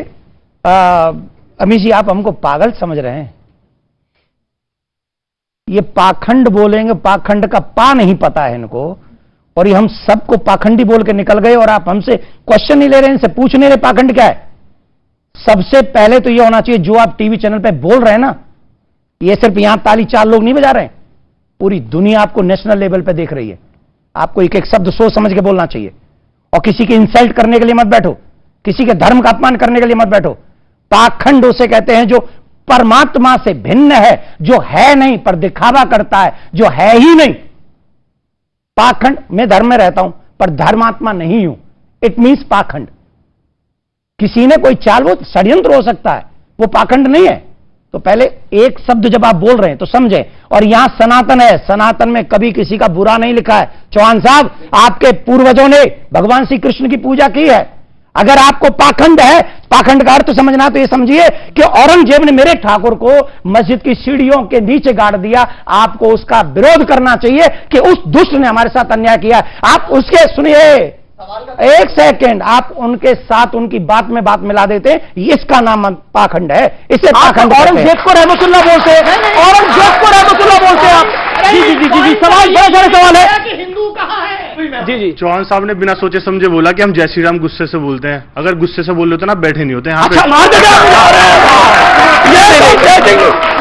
अमीश जी, आप हमको पागल समझ रहे हैं? ये पाखंड बोलेंगे, पाखंड का पा नहीं पता है इनको, और ये हम सबको पाखंडी बोल के निकल गए, और आप हमसे क्वेश्चन नहीं ले रहे, इनसे पूछ नहीं रहे पाखंड क्या है। सबसे पहले तो ये होना चाहिए, जो आप टीवी चैनल पे बोल रहे हैं ना, ये सिर्फ यहां ताली 4 लोग नहीं बजा रहे हैं, पूरी दुनिया आपको नेशनल लेवल पे देख रही है। आपको एक एक शब्द सोच समझ के बोलना चाहिए, और किसी की इंसल्ट करने के लिए मत बैठो, किसी के धर्म का अपमान करने के लिए मत बैठो। पाखंड उसे कहते हैं जो परमात्मा से भिन्न है, जो है नहीं पर दिखावा करता है, जो है ही नहीं। पाखंड, मैं धर्म में रहता हूं पर धर्मात्मा नहीं हूं, इट मींस पाखंड। किसी ने कोई चाल, वो षड्यंत्र हो सकता है, वो पाखंड नहीं है। तो पहले एक शब्द जब आप बोल रहे हैं तो समझे। और यहां सनातन है, सनातन में कभी किसी का बुरा नहीं लिखा है। चौहान साहब, आपके पूर्वजों ने भगवान श्री कृष्ण की पूजा की है। अगर आपको पाखंड है, पाखंड का अर्थ समझना, तो ये समझिए कि औरंगजेब ने मेरे ठाकुर को मस्जिद की सीढ़ियों के नीचे गाड़ दिया। आपको उसका विरोध करना चाहिए कि उस दुष्ट ने हमारे साथ अन्याय किया। आप उसके, सुनिए एक सेकंड, आप उनके साथ उनकी बात में बात मिला देते हैं, इसका नाम पाखंड है। इसे पाखंड, औरंगजेब को रहमतुल्लाह बोलते हैं, औरंगजेब को रहमतुल्लाह बोलते हैं आप। जी जी जी जी, सवाल बड़ा सारे सवाल है। हिंदू कहां है? जी जी, चौहान साहब ने बिना सोचे समझे बोला कि हम जय श्री राम गुस्से से बोलते हैं। अगर गुस्से से बोल रहे होते ना, बैठे नहीं होते यहाँ पे।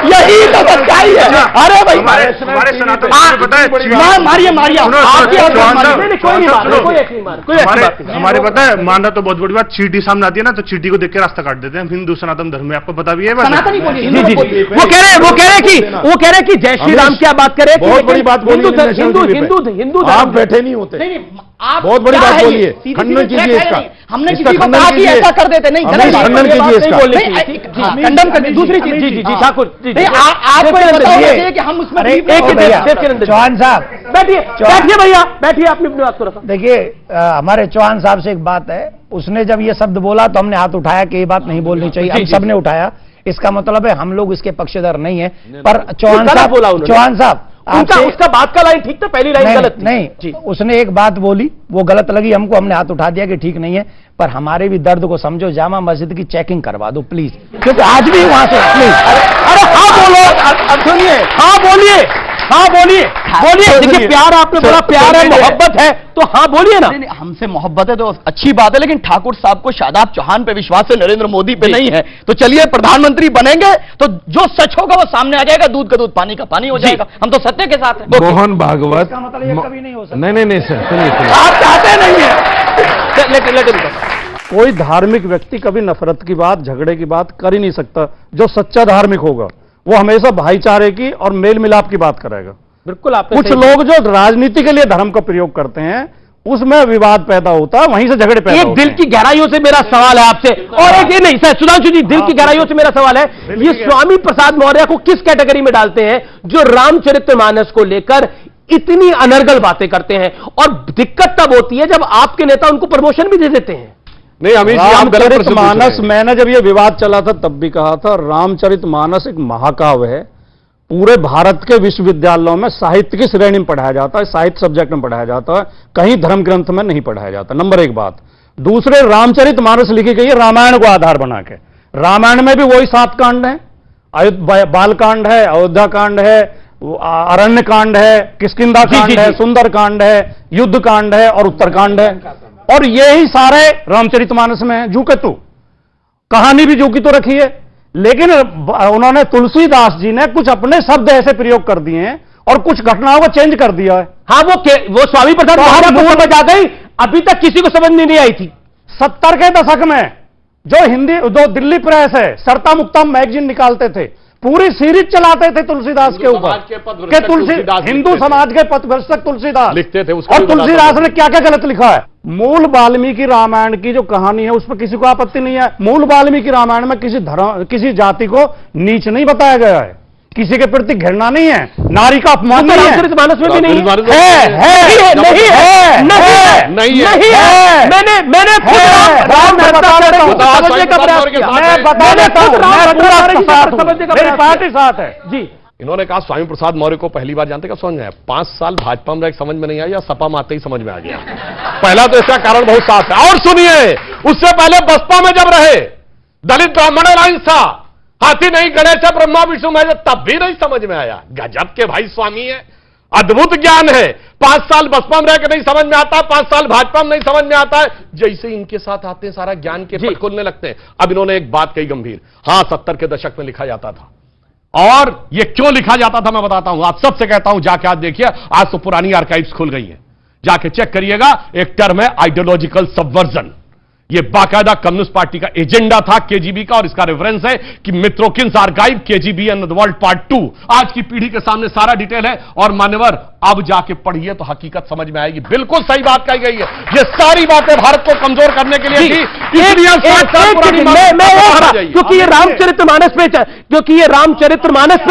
यही तो सच्चाई है। अरे भाई, हमारे सनातन में पता है, मारिए मारिए, हमारे पता है, मानना तो बहुत बड़ी बात, चींटी सामने आती है ना तो चींटी को देख के रास्ता काट देते हैं। हिंदू सनातन धर्म में आपको पता भी है। वो कह रहे कि जय श्री राम क्या बात करे, बहुत बड़ी बात बोली हिंदू आप बैठे नहीं होते। बहुत बड़ी बात बोली है, खंडन कीजिए इसका। हमने किसी को कहा कि ऐसा कर देते नहीं, खंडन कीजिए इसका, खंडन कर। दूसरी चीज, जी जी जी ठाकुर, आपको कि हम उसमें चौहान साहब बैठिए भैया, बैठिए, आपने अपनी बात को रखा। देखिए, हमारे चौहान साहब से एक बात है, उसने जब ये शब्द बोला तो हमने हाथ उठाया कि ये बात नहीं बोलनी चाहिए, हम सबने उठाया। इसका मतलब है हम लोग इसके पक्षधर नहीं है। पर चौहान साहब उसका बात का लाइन ठीक था, पहली लाइन गलत नहीं, उसने एक बात बोली, वो गलत लगी हमको, हमने हाथ उठा दिया कि ठीक नहीं है। पर हमारे भी दर्द को समझो, जामा मस्जिद की चेकिंग करवा दो प्लीज, क्योंकि आज भी वहां से प्लीज। अरे हाँ बोलो, सुनिए, हाँ बोलिए, हाँ बोलिए, बोलिए। देखिए, प्यार आपने बोला, प्यार है, मोहब्बत है, तो हाँ बोलिए ना। हमसे मोहब्बत है तो अच्छी बात है, लेकिन ठाकुर साहब को शादाब चौहान पे विश्वास है, नरेंद्र मोदी पे नहीं है। तो चलिए, प्रधानमंत्री बनेंगे तो जो सच होगा वो सामने आ जाएगा, दूध का दूध, पानी का पानी हो जाएगा। हम तो सत्य के साथ हैं। मोहन भागवत, कभी नहीं हो सकता। नहीं सर, सुनिए, आप चाहते नहीं है, लेकिन कोई धार्मिक व्यक्ति कभी नफरत की बात, झगड़े की बात कर ही नहीं सकता। जो सच्चा धार्मिक होगा वो हमेशा भाईचारे की और मेल मिलाप की बात करेगा। बिल्कुल। कुछ लोग जो राजनीति के लिए धर्म का प्रयोग करते हैं, उसमें विवाद पैदा होता है, वहीं से झगड़े पैदा होते हैं। दिल की गहराइयों से मेरा सवाल है आपसे, और एक ये नहीं सर, सुधांशु जी, दिल की गहराइयों से मेरा सवाल है, ये स्वामी प्रसाद मौर्य को किस कैटेगरी में डालते हैं जो रामचरितमानस को लेकर इतनी अनर्गल बातें करते हैं? और दिक्कत तब होती है जब आपके नेता उनको प्रमोशन भी दे देते हैं। नहीं, रामचरितमानस, मैंने जब ये विवाद चला था तब भी कहा था, रामचरितमानस एक महाकाव्य है, पूरे भारत के विश्वविद्यालयों में साहित्य की श्रेणी में पढ़ाया जाता है, साहित्य सब्जेक्ट में पढ़ाया जाता है, कहीं धर्म ग्रंथ में नहीं पढ़ाया जाता। नंबर एक बात। दूसरे, रामचरितमानस लिखी गई है रामायण को आधार बना के। रामायण में भी वही 7 कांड है, बाल कांड है, अयोध्या कांड है, अरण्य कांड है, किष्किंधा कांड है, सुंदर कांड है, युद्ध कांड है और उत्तरकांड है, और यही सारे रामचरितमानस में हैं। जू के तू कहानी भी जू की तो रखी है, लेकिन उन्होंने, तुलसीदास जी ने कुछ अपने शब्द ऐसे प्रयोग कर दिए हैं और कुछ घटनाओं को चेंज कर दिया है। हाँ, वो स्वामी प्रसाद मौर्य समझ आ गई, अभी तक किसी को समझ नहीं आई थी। 70 के दशक में जो दिल्ली प्रेस है, सरता मुक्ता मैगजीन निकालते थे, पूरी सीरीज चलाते थे तुलसीदास के ऊपर कि हिंदू समाज के पथभ्रष्टक तुलसीदास लिखते थे। और तुलसीदास ने क्या क्या गलत लिखा है? मूल वाल्मीकि रामायण की जो कहानी है उस पर किसी को आपत्ति नहीं है। मूल वाल्मीकि रामायण में किसी जाति को नीच नहीं बताया गया है, किसी के प्रति घृणा नहीं है, नारी का अपमान नहीं है। रामचरितमानस में भी नहीं है। मैंने पार्टी साथ है जी। इन्होंने कहा स्वामी प्रसाद मौर्य को पहली बार जानते क्या समझ में आया? 5 साल भाजपा में समझ में नहीं आया, या सपा में आते ही समझ में आ गया। पहला तो इसका कारण बहुत साफ है। और सुनिए, उससे पहले बसपा में जब रहे, दलित ब्राह्मण अलायंस था, हाथी नहीं गणेश है ब्रह्मा विष्णु महेश, तब भी नहीं समझ में आया। गजब के भाई स्वामी है, अद्भुत ज्ञान है। 5 साल बसपा में रह के नहीं समझ में आता, 5 साल भाजपा में नहीं समझ में आता है, जैसे इनके साथ आते हैं सारा ज्ञान के पट खोलने लगते हैं। अब इन्होंने एक बात कही गंभीर, हां 70 के दशक में लिखा जाता था, और ये क्यों लिखा जाता था मैं बताता हूं। आप सबसे कहता हूं जाके आज देखिए, आज तो पुरानी आर्काइव्स खुल गई हैं, जाके चेक करिएगा। एक टर्म है आइडियोलॉजिकल सबवर्जन, ये बाकायदा कम्युनिस्ट पार्टी का एजेंडा था केजीबी का, और इसका रेफरेंस है कि Mitrokhin's archive KGB and the world part 2। आज की पीढ़ी के सामने सारा डिटेल है, और मान्यवर अब जाके पढ़िए तो हकीकत समझ में आएगी। बिल्कुल सही बात कही गई है, ये सारी बातें भारत को कमजोर करने के लिए थी, इसलिए क्योंकि ये रामचरितमानस पे, क्योंकि ये रामचरितमानस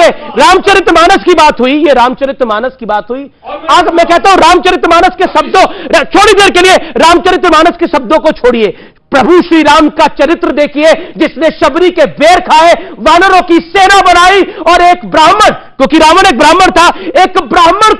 की बात हुई, ये रामचरितमानस की बात हुई। आज मैं कहता हूं रामचरितमानस के शब्दों, थोड़ी देर के लिए रामचरितमानस के शब्दों को छोड़िए, प्रभु श्री राम का चरित्र देखिए, जिसने शबरी के बेर खाए, वानरों की सेना बनाई, और एक ब्राह्मण, क्योंकि रावण एक ब्राह्मण था, एक ब्राह्मण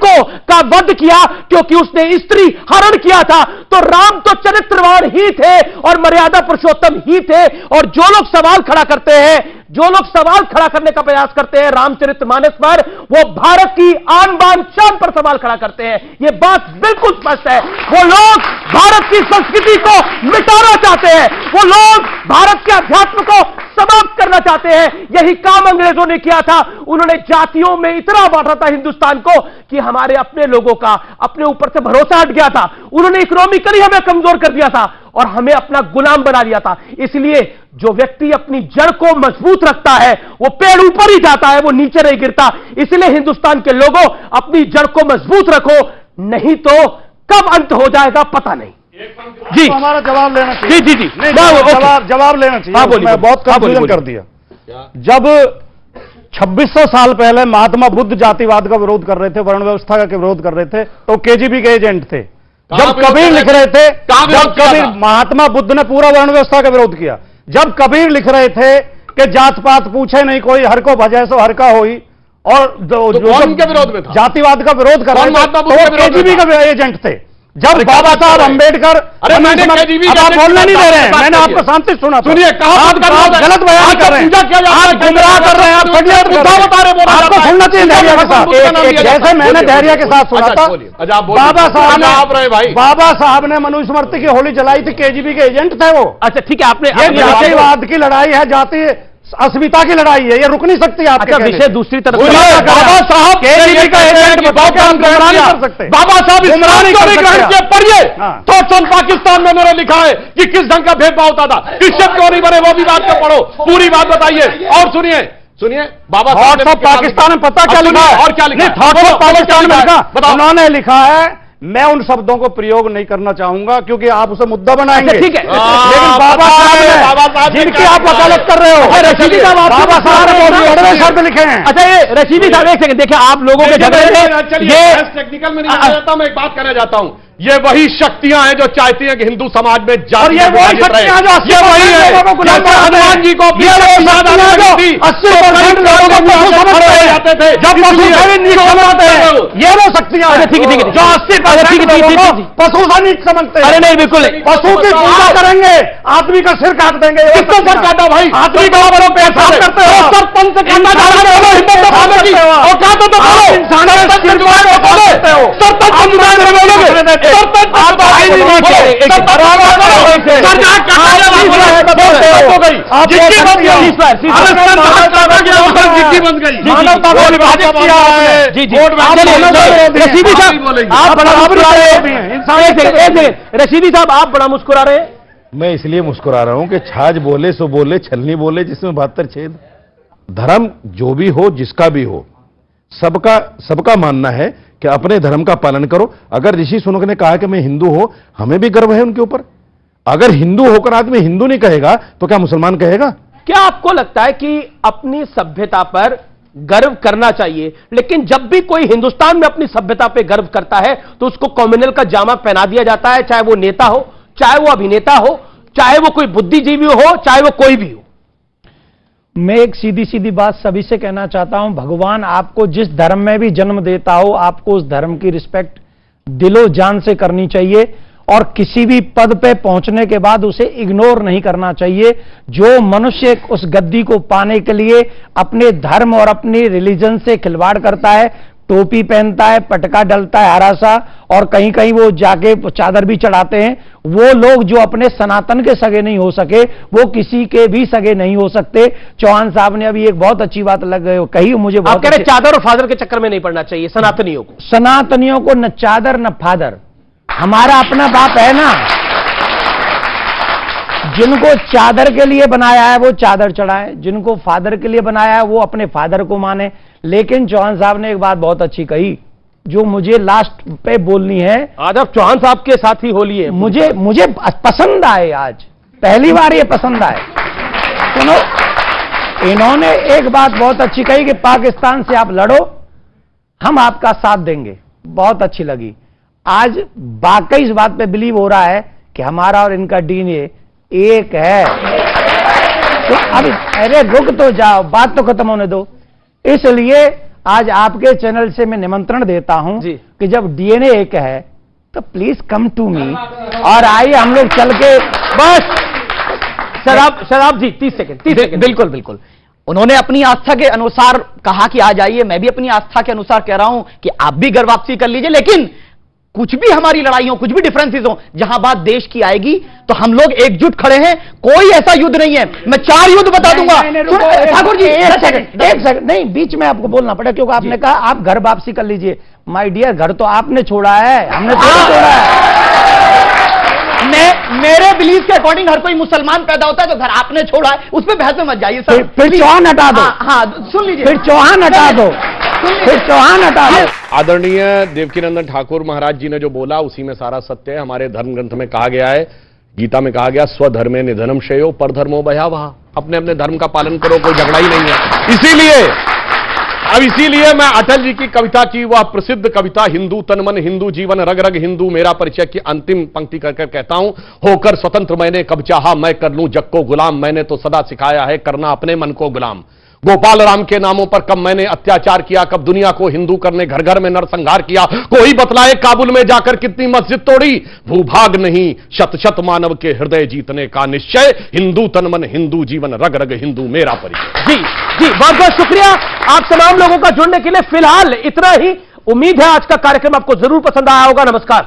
का वध किया क्योंकि उसने स्त्री हरण किया था। तो राम तो चरित्रवान ही थे और मर्यादा पुरुषोत्तम ही थे। और जो लोग सवाल खड़ा करते हैं, जो लोग सवाल खड़ा करने का प्रयास करते हैं रामचरितमानस पर, वो भारत की आन बान शान पर सवाल खड़ा करते हैं। ये बात बिल्कुल स्पष्ट है। वो लोग भारत की संस्कृति को मिटाना चाहते हैं, वो लोग भारत के अध्यात्म को समाप्त करना चाहते हैं। यही काम अंग्रेजों ने किया था। उन्होंने जातियों में इतना बांटा था हिंदुस्तान को कि हमारे अपने लोगों का अपने ऊपर से भरोसा हट गया था। उन्होंने इकोनॉमिकली हमें कमजोर कर दिया था और हमें अपना गुलाम बना दिया था। इसलिए जो व्यक्ति अपनी जड़ को मजबूत रखता है, वो पेड़ ऊपर ही जाता है, वो नीचे नहीं गिरता। इसलिए हिंदुस्तान के लोगों, अपनी जड़ को मजबूत रखो, नहीं तो कब अंत हो जाएगा पता नहीं। जी हमारा जवाब लेना चाहिए। जी नहीं, जवाब लेना चाहिए। मैं बहुत कंफ्यूजन कर दिया। जब 2600 साल पहले महात्मा बुद्ध जातिवाद का विरोध कर रहे थे, वर्ण व्यवस्था का विरोध कर रहे थे, तो केजीबी के एजेंट थे। जब कबीर लिख रहे थे, जब कबीर, महात्मा बुद्ध ने पूरा वर्ण व्यवस्था का विरोध किया। जब कबीर लिख रहे थे कि जात पात पूछे नहीं कोई, हर को भजे सो हर का होई, और कौन के विरोध में था? जातिवाद का विरोध कर रहे थे, तो केजीबी का एजेंट थे। जब बाबा साहब अंबेडकर, अरे मैंने केजीबी आप बोलने नहीं दे रहे हैं, मैंने आपको शांति सुना। सुनिए, आप गलत बयान कर रहे हैं, आप गुमराह कर रहे हैं, आप फरियाद कर रहे हैं। आपको सुनना चाहिए धैर्य के साथ, जैसे मैंने धैर्य के साथ सुना था। बाबा साहब ने मनुस्मृति की होली जलाई थी, केजीबी के एजेंट थे वो। अच्छा ठीक है, आपने जातिवाद की लड़ाई है, जाति अस्मिता की लड़ाई है, ये रुक नहीं सकती। आपका विषय दूसरी तरफ बाबा साहब केजीबी का एजेंट बताओ, गुमराह नहीं कर सकते। बाबा साहब पढ़िए, थॉट्स ऑन पाकिस्तान में उन्होंने लिखा है कि किस ढंग का भेदभाव होता था, क्रिश्चियन क्यों नहीं बने, वो भी बात को पढ़ो, पूरी बात बताइए। और सुनिए बाबा थॉट्स ऑफ पाकिस्तान में पता क्या लिखा है, और क्या लिखा है? थॉट्स ऑफ पाकिस्तान में लिखा, उन्होंने लिखा है, मैं उन शब्दों को प्रयोग नहीं करना चाहूंगा क्योंकि आप उसे मुद्दा बनाएंगे। ठीक है, लेकिन बाबा साहब जिनकी आप वकालत कर रहे हो, रशीदी साहब, बाबा साहब ने बड़े शब्द लिखे हैं। अच्छा ये रशीदी साहब एक सेकंड, देखिए आप लोगों के झगड़े में ये टेक्निकल में नहीं जाता, मैं एक बात करना चाहता हूं। ये वही शक्तियां हैं जो चाहती हैं कि हिंदू समाज में जाति, ये वही शक्तियां जो ये वही है हनुमान जी को 80% लोगों को पशु समझते हैं, जब पशु से नीच समझते हैं, ये वो शक्तियां हैं ठीक है जो 80% पशु से नीच समझते हैं। अरे नहीं, बिल्कुल पशु की पूजा करेंगे, आदमी का सिर काट देंगे। किसका सर काटा भाई? आदमी का पेशाब करते हो, सरपंच काटा जा रहा है, हिम्मत तो बोलेगी और क्या तो बोलो, सरपंच रशीदी साहब आप बड़ा मुस्कुरा रहे हैं। मैं इसलिए मुस्कुरा रहा हूं कि छाछ बोले सो बोले, छलनी बोले जिसमें 72 छेद। धर्म जो भी हो, जिसका भी हो, सबका मानना है कि अपने धर्म का पालन करो। अगर ऋषि सुनक ने कहा कि मैं हिंदू हूं, हमें भी गर्व है उनके ऊपर। अगर हिंदू होकर आदमी हिंदू नहीं कहेगा तो क्या मुसलमान कहेगा? क्या आपको लगता है कि अपनी सभ्यता पर गर्व करना चाहिए, लेकिन जब भी कोई हिंदुस्तान में अपनी सभ्यता पर गर्व करता है तो उसको कॉम्युनल का जामा पहना दिया जाता है, चाहे वो नेता हो, चाहे वो अभिनेता हो, चाहे वो कोई बुद्धिजीवी हो, चाहे वो कोई भी हो? मैं एक सीधी सीधी बात सभी से कहना चाहता हूं, भगवान आपको जिस धर्म में भी जन्म देता हो, आपको उस धर्म की रिस्पेक्ट दिलो जान से करनी चाहिए। और किसी भी पद पे पहुंचने के बाद उसे इग्नोर नहीं करना चाहिए। जो मनुष्य उस गद्दी को पाने के लिए अपने धर्म और अपनी रिलीजन से खिलवाड़ करता है, टोपी पहनता है, पटका डलता है हरा सा, और कहीं कहीं वो जाके चादर भी चढ़ाते हैं, वो लोग जो अपने सनातन के सगे नहीं हो सके वो किसी के भी सगे नहीं हो सकते। चौहान साहब ने अभी एक बहुत अच्छी बात कही, मुझे आप कह रहे चादर और फादर के चक्कर में नहीं पड़ना चाहिए सनातनियों को। सनातनियों को न चादर न फादर, हमारा अपना बाप है ना। जिनको चादर के लिए बनाया है वो चादर चढ़ाए, जिनको फादर के लिए बनाया है वो अपने फादर को माने। लेकिन चौहान साहब ने एक बात बहुत अच्छी कही जो मुझे लास्ट पे बोलनी है। आज आप चौहान साहब के साथ ही होली है। मुझे पसंद आए, आज पहली बार ये पसंद आए। सुनो, इन्होंने एक बात बहुत अच्छी कही कि पाकिस्तान से आप लड़ो, हम आपका साथ देंगे। बहुत अच्छी लगी। आज वाकई इस बात पे बिलीव हो रहा है कि हमारा और इनका डीएनए एक है। तो अब अरे रुक तो जाओ, बात तो खत्म होने दो। इसलिए आज आपके चैनल से मैं निमंत्रण देता हूं कि जब डीएनए एक है तो प्लीज कम टू मी और आइए हम लोग चल के बस। शराब जी 30 सेकंड। बिल्कुल बिल्कुल, उन्होंने अपनी आस्था के अनुसार कहा कि आ जाइए, मैं भी अपनी आस्था के अनुसार कह रहा हूं कि आप भी घर वापसी कर लीजिए। लेकिन कुछ भी हमारी लड़ाई हो, कुछ भी डिफरेंसेस हो, जहां बात देश की आएगी तो हम लोग एकजुट खड़े हैं। कोई ऐसा युद्ध नहीं है, मैं 4 युद्ध बता दूंगा। ठाकुर जी एक सेकंड नहीं, बीच में आपको बोलना पड़ा क्योंकि आपने कहा आप घर वापसी कर लीजिए। माय डियर, घर तो आपने छोड़ा है, हमने तो छोड़ा है। मेरे बिलीफ के अकॉर्डिंग हर कोई मुसलमान पैदा होता है, तो घर आपने छोड़ा है, उस पर बहस में मत जाइए सर। फिर चौहान हटा दो। हाँ सुन लीजिए, फिर चौहान हटा दो, फिर चौहान हटा दो। आदरणीय देवकीनंदन ठाकुर महाराज जी ने जो बोला उसी में सारा सत्य है। हमारे धर्म ग्रंथ में कहा गया है, गीता में कहा गया, स्वधर्मे निधनम श्रेयो परधर्मो भयावह। अपने अपने धर्म का पालन करो, कोई झगड़ा ही नहीं है। इसीलिए मैं अटल जी की कविता की वह प्रसिद्ध कविता हिंदू तन मन हिंदू जीवन रग रग हिंदू मेरा परिचय की अंतिम पंक्ति कर कहता हूं, होकर स्वतंत्र मैंने कब चाहा मैं कर लूं जग को गुलाम, मैंने तो सदा सिखाया है करना अपने मन को गुलाम। गोपाल राम के नामों पर कब मैंने अत्याचार किया, कब दुनिया को हिंदू करने घर घर में नरसंहार किया। कोई बतलाए काबुल में जाकर कितनी मस्जिद तोड़ी, भूभाग नहीं शत शत मानव के हृदय जीतने का निश्चय, हिंदू तन मन हिंदू जीवन रग रग हिंदू मेरा परिचय। जी बहुत बहुत शुक्रिया आप तमाम लोगों का जुड़ने के लिए। फिलहाल इतना ही। उम्मीद है आज का कार्यक्रम आपको जरूर पसंद आया होगा। नमस्कार।